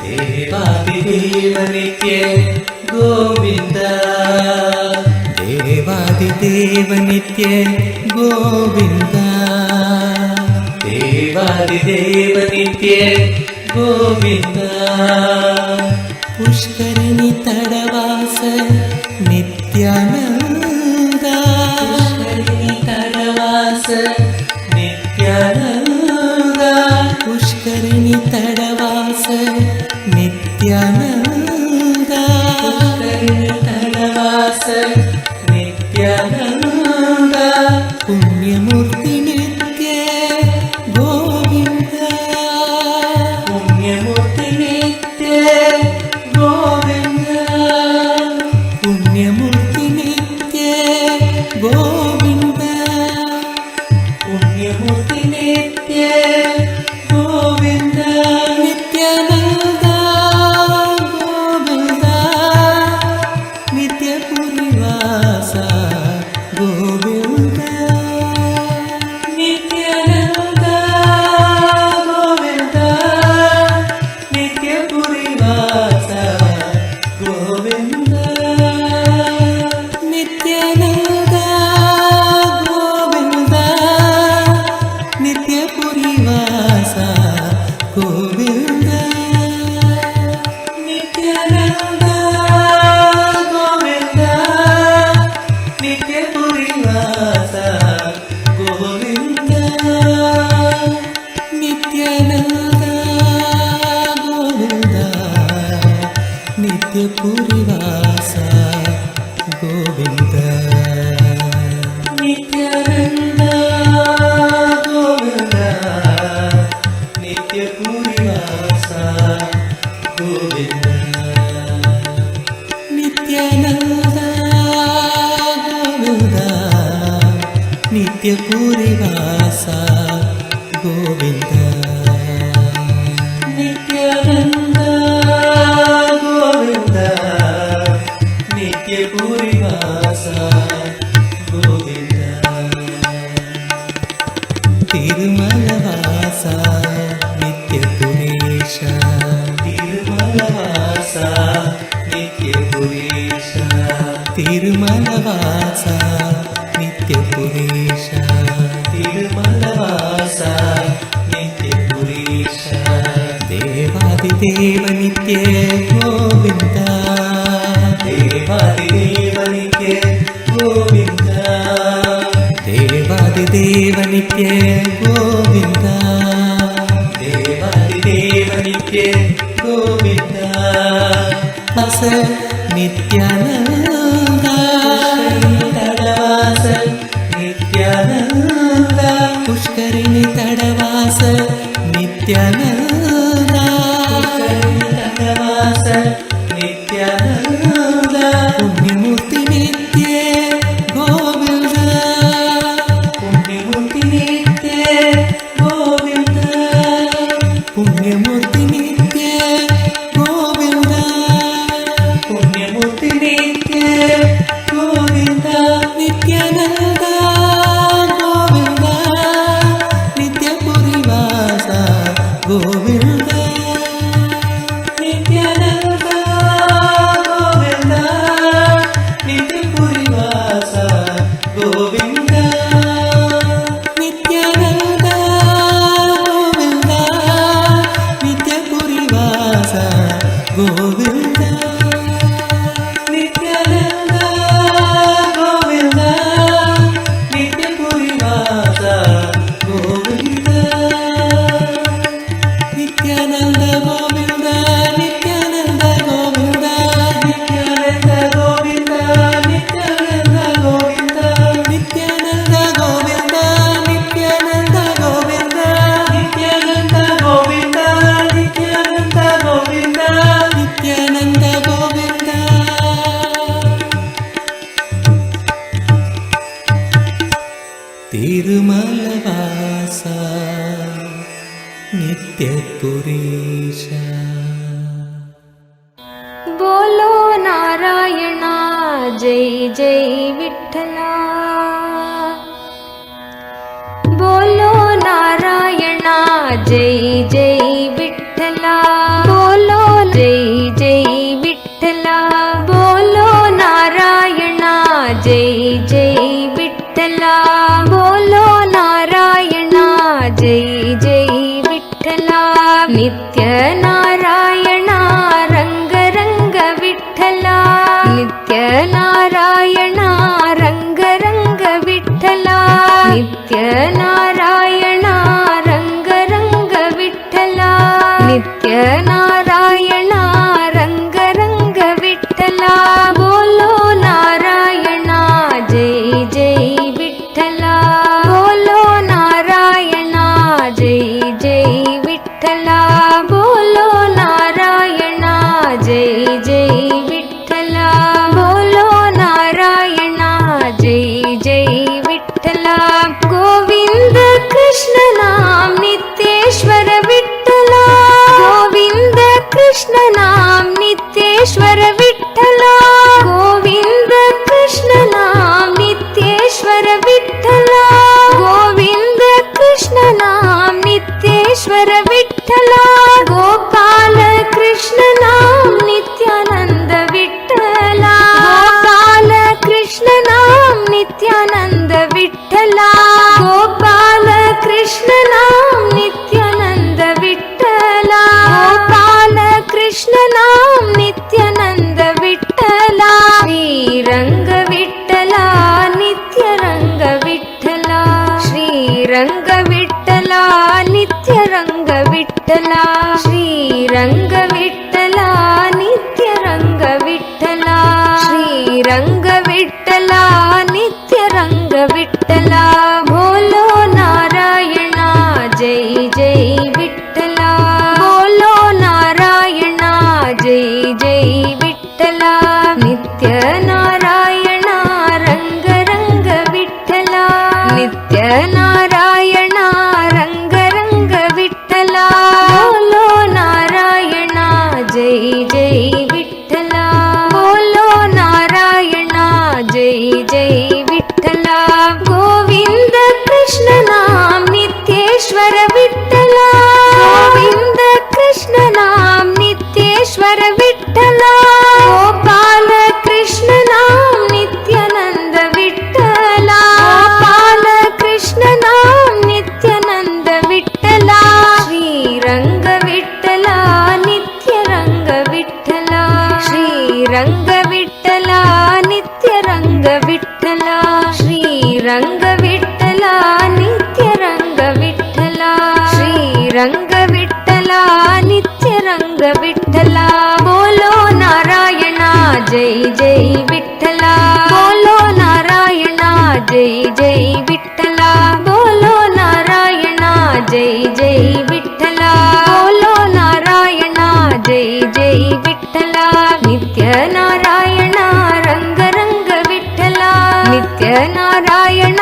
దేవాదిదేవ నిత్య గోవింద దేవాదిదేవ నిత్య గోవింద దేవాదిదేవ నిత్య గోవింద పుష్కరిణి తడవాస నిత్యానంద పుష్కరిణి తడవాస నిత్యానంద పుష్కరిణి తడవాస నిత్యానంద పుష్కరిణి తడవాస నిత్యానంద పుణ్యమూర్తి నిత్య గోవింద పుణ్యమూర్తి నిత్య గోవింద नित्यपुरिवासा गोविन्द नित्यानन्द गोविन्द नित्यपुरिवासा गोविन्द नित्यानन्द गोविन्द नित्यपुरिवासा गोविन्द नित्यानन्द गोविन्द नित्यपुरिवासा गोविन्द तिरुमलवासा नित्यपुरेश तिरुमलवासा नित्यपुरेश तिरुमलवासा नित्यपुरेश तिरुमलवासा नित्यपुरेश देवादिदेव नित्य गोविन्द देवादिदेव नित्य गोविन्द देवादिदेव नित्य गोविन्द देवादिदेव नित्य गोविन्द अस नित्यानन्द तडवास नित्यानन्द पुष्करिणि तडवास नित्यानन्द पुष्करिणि तडवास नित्यानन्द पुण्यमूर्ति नित्य गोविन्द पुण्यमूर्ति नित्य गोविन्द पुण्यमूर्ति नित्य गोविन्द पुण्यमूर्ति नित्य गोविन्द नित्यानन्द गोविन्द नित्यपुरिवासा गोविन्द नित्यानन्द गोविन्द नित्यपुरिवासा गोविन्द नित्यानन्द गोविन्द नित्यपुरिवासा गोविन्द नित्यानन्द गोविन्द नित्यपुरिवासा गोविन्द नित्यानन्द गोविन्द नित्यानन्द गोविन्द नित्यानन्द गोविन्द नित्यानन्द गोविन्द नित्यानन्द गोविन्द नित्यानन्द गोविन्द नित्यानन्द गोविन्द नित्यानन्द गोविन्द नित्यानन्द गोविन्द तिरुमलवासा नित्यपुरेश बोलो नारायणा जय जय विठ्ठला बोलो नारायणा जय जय विठ्ठला बोलो जय जय विठ्ठला बोलो नारायणा जय जय विठ्ठला बोलो नारायणा जय जय विठ्ठला नित्य नारायणा रंग रंग विठ्ठला नित्य नारायणा रंग रंग विठ्ठला नित्य नारायणा रंग रंग विठ्ठला नित्य नारायणा रंग रंग विठ्ठला बोलो नारायणा जय जय विठ्ठला बोलो नारायणा जय जय विठ्ठला बोलो नारायणा जय जय विठ्ठला बोलो नारायणा जय जय विठ्ठला गोविंद कृष्ण नाम नित्येश्वर विठ्ठला गोविंद कृष्ण नाम नित्येश्वर विठ्ठला गोविंद कृष्ण नाम नित्येश्वर विठ्ठला गोविंद कृष्ण नाम नित्येश्वर विठ्ठला गोपाल कृष्ण नाम नित्यानंद विठ्ठला गोपाल कृष्ण नाम नित्यानंद विठ्ठला गोपाल कृष्ण नाम नित्यानंद विठ्ठला गोपाल कृष्ण नाम नित्यानंद विठ्ठला श्रीरंग विठ्ठला नित्य रंग विठ्ठला श्रीरंग विठ्ठला नित्य रंग विठ्ठला श्रीरंग विठ्ठला नित्य रंग विठ्ठला नित्यनारायण रंग रंग विठ्ठला नित्यनारायण रंग रंग विठ्ठला बोलो नारायण जय जय विठ्ठला बोलो नारायण जय जय विठ्ठला गोविंद कृष्ण नाम नित्येश्वर विठ्ठला गोविंद कृष्ण नाम नित्येश्वर विठ्ठला गोपाल कृष्ण नाम नित्यानंद विठ्ठला गोपाल कृष्ण नाम नित्यानंद विठ्ठला श्रीरंग विठ्ठला नित्यरंग विठ्ठला श्रीरंग विठ्ठला नित्यरंग विठ्ठला श्रीरंग विठ्ठला नित्यरंग विठ्ठला श्रीरंग विठ्ठला नित्यरंग विठ्ठला बोलो नारायण जय जय विठ्ठला बोलो नारायण जय जय विठ्ठला बोलो नारायण जय जय विठ्ठला बोलो नारायण जय जय विठ्ठला नित्य नारायण रंग रंग विठ्ठला नित्य नारायण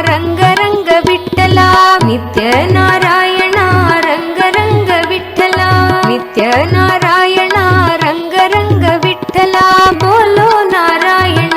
रंग रंग विठ्ठला नित्य नारायण रंग रंग विठ्ठला नित्य नारायण रंग रंग विठ्ठला बोलो नारायण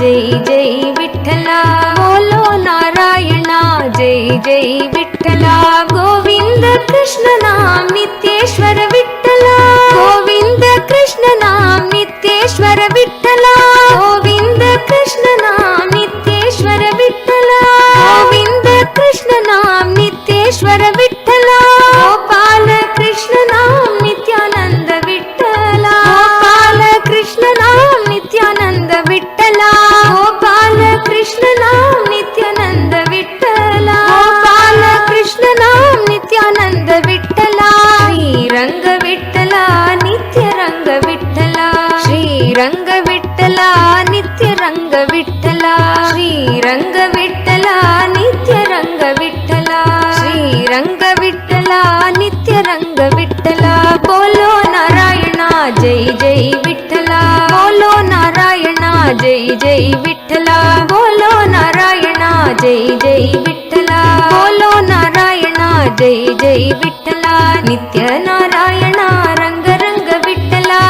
जय जय विठ्ठला बोलो नारायण जय जय विठ्ठला गोविंद कृष्ण नाम नित्येश्वर विठ्ठला गोविंद कृष्ण नाम नित्येश्वर विठ्ठला गोविंद कृष्ण नाम नित्येश्वर विठ्ठला गोविंद कृष्ण नाम नित्येश्वर विठ्ठला गोपाल कृष्ण नाम नित्यानंद विठ्ठला गोपाल कृष्ण नाम नित्यानंद विठ्ठला गोपाल कृष्ण नाम नित्यानंद विठ्ठला गोपाल कृष्ण नाम नित्यानंद विठ्ठला श्रीरंग विठ्ठला नित्यरंग विठ्ठला श्रीरंग विठ्ठला नित्यरंग विठ्ठला श्रीरंग विठ्ठला नित्यरंग विठ्ठला श्रीरंग विठ्ठला नित्यरंग विठ्ठला बोलो नारायण जय जय विठ्ठला बोलो नारायण जय जय विठ्ठला बोलो नारायण जय जय विठ्ठला बोलो नारायण जय जय विठ्ठला नित्य नारायण रंग रंग विठ्ठला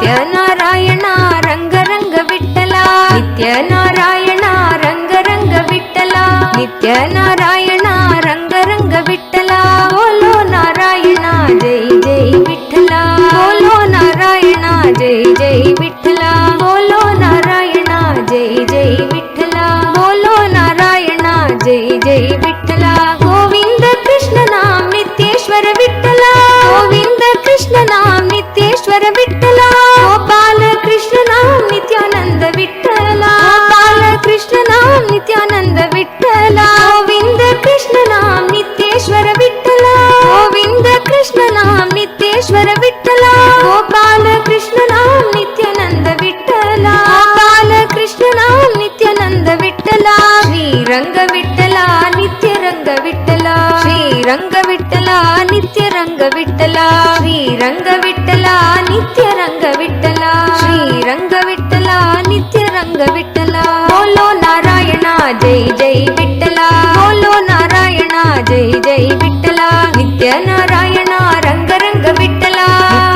नित्य नारायण रंग रंग विठ्ठला नित्य नारायण रंग रंग विठ्ठला नित्य नारायण रंग रंग विठ्ठला बोलो नारायण जय जय विठ्ठला बोलो नारायण जय जय विठ्ठला बोलो नारायण जय जय विठ्ठला बोलो नारायण जय जय विठ्ठला गोविंद कृष्ण नाम नित्येश्वर विठ्ठला गोविंद कृष्ण नाम नित्येश्वर विठ्ठला गोपाल कृष्ण नाम नित्यानंद विठ्ठला गोपाल कृष्ण नाम नित्यानंद विठ्ठला गोविंद कृष्ण नाम नित्येश्वर विठ्ठला गोविंद कृष्ण नाम नित्येश्वर विठ्ठला गोपाल कृष्ण नाम नित्यानंद विठ्ठला गोपाल कृष्ण नाम नित्यानंद विठ्ठला श्रीरंग विठ्ठला नित्यरंग विठ्ठला श्रीरंग विठ्ठला नित्यरंग विठ्ठला श्रीरंग विठ्ठला नित्यरंग विठ्ठला श्रीरंग विठ्ठला नित्यरंग विठ्ठला बोलो नारायण जय जय विठ्ठला बोलो नारायण जय जय विठ्ठला नित्य नारायण रंग रंग विठ्ठला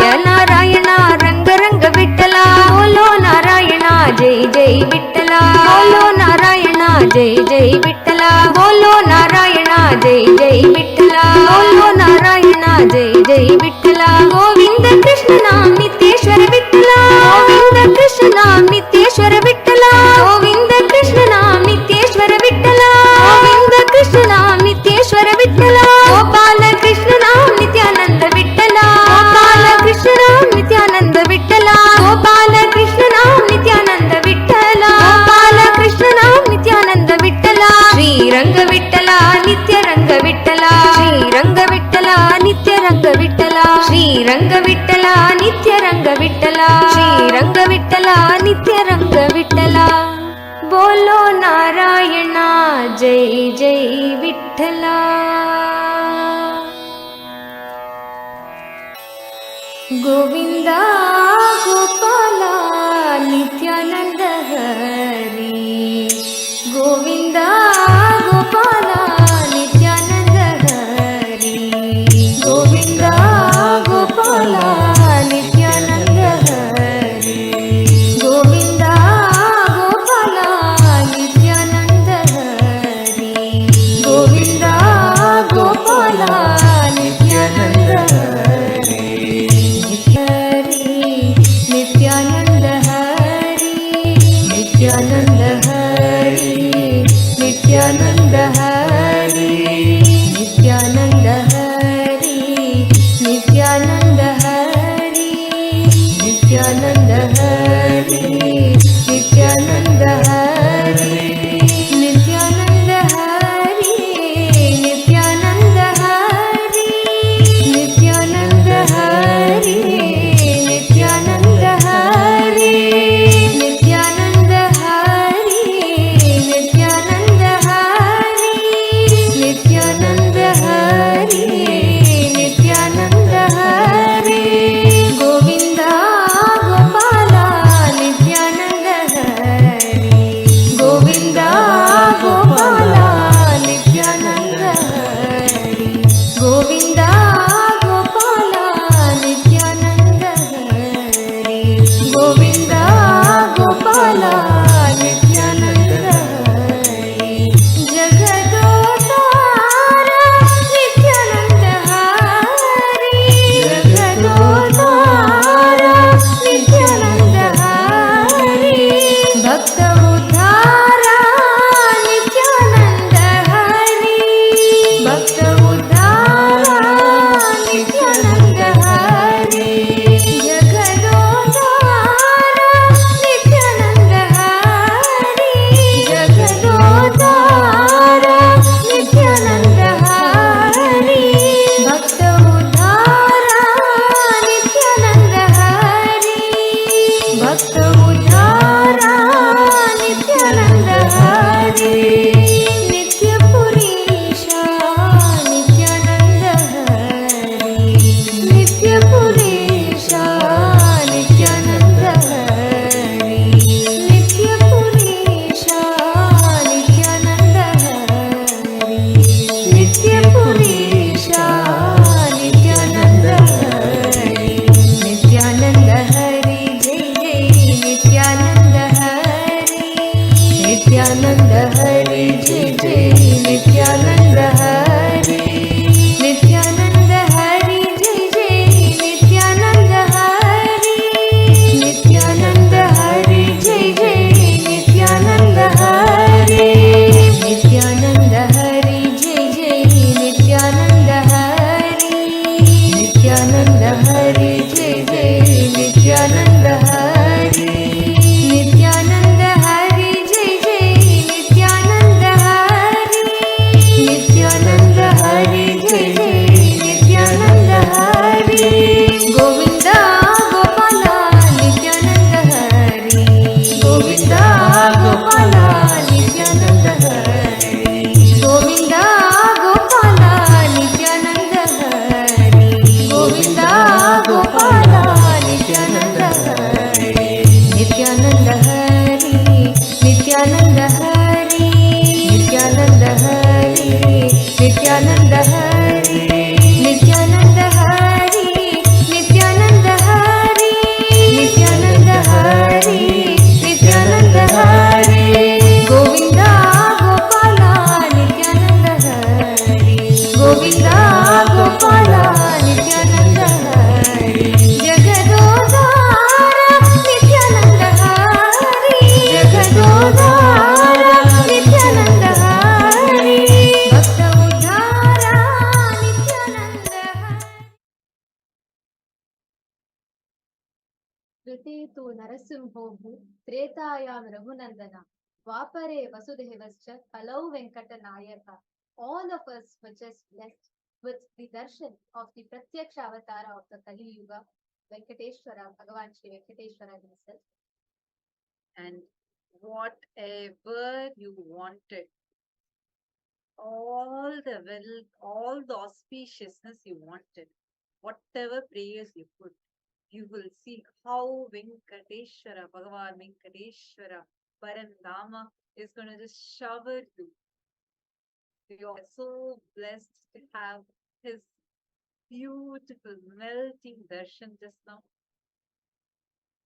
नित्य नारायण रंग रंग विठ्ठला बोलो नारायण जय जय विठ्ठला बोलो नारायण जय जय विठ्ठला बोलो नारायण जय जय विठ्ठला बोलो नारायण जय जय विठ्ठला गोविंद कृष्ण नाम नित्येश्वर विठ्ठला गोविंद कृष्ण नाम नित्येश्वर विठ्ठला गोविंद कृष्ण नाम नित्येश्वर विठ्ठला गोविंद कृष्ण नाम नित्येश्वर विठ्ठला गोपाल कृष्ण नाम नित्यानंद विठ्ठला गोपाल कृष्ण नाम नित्यानंद विठ्ठला गोपाल कृष्ण नाम नित्यानंद विठ्ठला गोपाल कृष्ण नाम नित्यानंद विठ्ठला श्रीरंग विठ्ठला नित्यरंग विठ्ठला श्रीरंग विठ्ठला नित्यरंग विठ्ठला श्रीरंग विठ्ठला नित्यरंग विठ्ठला श्रीरंग विठ्ठला नित्यरंग विठ्ठला बोलो नारायण जय जय विठ्ठला गोविंदा गोपाला नित्या नित्यानन्द हरि गोविन्द गोपाल नित्यानन्द हरि गोविन्द गोपाल नित्यानन्द हरि गोविन्द गोपाल नित्यानन्द हरि गोविन्द गोपाल नित्यानन्द हरि नित्यानन्द हरि नित्यानन्द हरि नित्यानन्द हरि नित्यानन्द हरि नित्यानन्द हरि नित्यानन्द हरि नित्यानन्द हरि नित्यानन्द हरि नित्यानन्द हरि नित्यानन्द हरि नित्यानन्द हरि नित्यानन्द हरि नित्यानन्द हरि नित्यानन्द हरि नित्यानन्द हरि गोविन्द गोपाल नित्यानन्द हरि गोविन्द गोपाल नित्यानन्द हरि गोविन्द गोपाल नित्यानन्द हरि गोविन्द गोपाल नित्यानन्द हरि जगदोद्धार नित्यानन्द हरि जगदोद्धार नित्यानन्द हरि भक्त उद्धार नित्यानन्द हरि भक्त उद्धार नित्यानन्द हरि जगदोद्धार नित्यानन्द हरि जगदोद्धार नित्यानन्द हरि भक्त उद्धार नित्यानन्द हरि भक्त उद्धार नित्यानन्द हरि नित्यपुरीशा नित्यानन्द हरि नित्यपुरीशा नित्यानन्द हरि नित्यपुरीशा नित्यानन्द हरि नित्यपुरीशा नित्यानन्द हरि नित्यानन्द हरि जय जय नित्यानन्द हरि नित्यानन्द हरि जय जय नित्यानन्द हरि नित्यानन्द हरि जय जय नित्यानन्द हरि नित्यानन्द हरि जय जय नित्यानन्द हरि नित्यानन्द हरि जय जय नित्यानन्द हरि नित्यानन्द हरि जय जय नित्यानन्द हरि नित्यानन्द हरि जय जय नित्यानन्द हरि नित्यानन्द हरि जय जय नित्यानन्द हरि गोविन्द गोपाल नित्यानन्द हरि गोविन्द गोपाल नित्यानन्द हरि गोविन्द गोपाल नित्यानन्द हरि गोविन्द गोपाल नित्यानन्द हरि नित्यानन्द हरि नित्यानन्द हरि नित्यानन्द हरि नित्यानन्द हरि नित्यानन्द हरि नित्यानन्द हरि नित्यानन्द हरि नित्यानन्द हरि गोविन्द गोपाल नित्यानन्द हरि गोविन्द गोपाल नित्यानन्द हरि जगदोद्धार नित्यानन्द हरि जगदोद्धार नित्यानन्द हरि भक्त उद्धार नित्यानन्द हरि ऋते तु नरसिंहोऽभु त्रेतायां रघुनन्दन द्वापरे वसुदेवश्च कलौ वेङ्कटनायक. All of us were just blessed with the darshan of the Pratyaksha Avatara of the Kali Yuga, Venkateshwara, Bhagavan Shri Venkateshwara himself. And whatever you wanted, all the wealth, all the auspiciousness you wanted, whatever prayers you put, you will see how Venkateshwara, Bhagavan Venkateshwara, Parandama is going to just shower you. You are so blessed to have his beautiful melting darshan just now.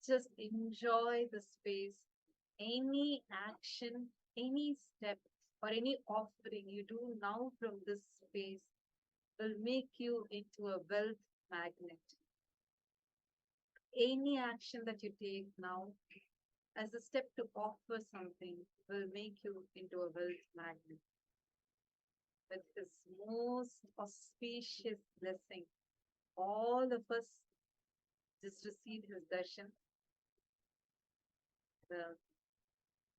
Just enjoy the space. Any action, any step, or any offering you do now from this space will make you into a wealth magnet. Any action that you take now as a step to offer something will make you into a wealth magnet. With this most auspicious blessing, all of us just receive his darshan. The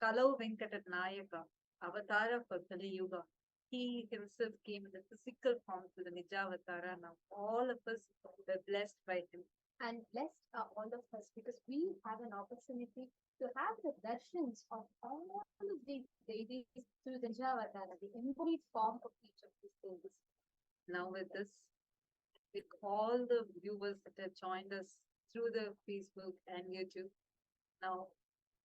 Kalau Venkatat Nayaka, avatar of Kali Yuga. He himself came in the physical form to the Nijavatara. Now all of us were blessed by him. And blessed are all of us because we have an opportunity to have the darshans of all of these deities through the Nijavatara, the embodied form of each of these deities. Now with this, with all the viewers that have joined us through the Facebook and YouTube, now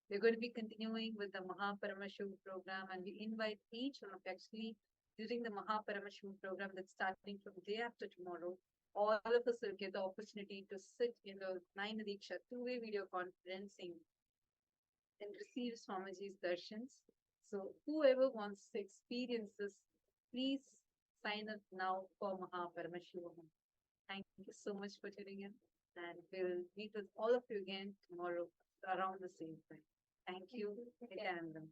we're going to be continuing with the Paramashivam program, and we invite each one of you actually during the Paramashivam program that's starting from day after tomorrow. All of us will get the opportunity to sit in the Nine Diksha two-way video conferencing and receive Swamiji's darshans. So whoever wants to experience this, please sign up now for Paramashivam. Thank you so much for tuning in, and we'll meet with all of you again tomorrow around the same time. Thank you. Nithyananda.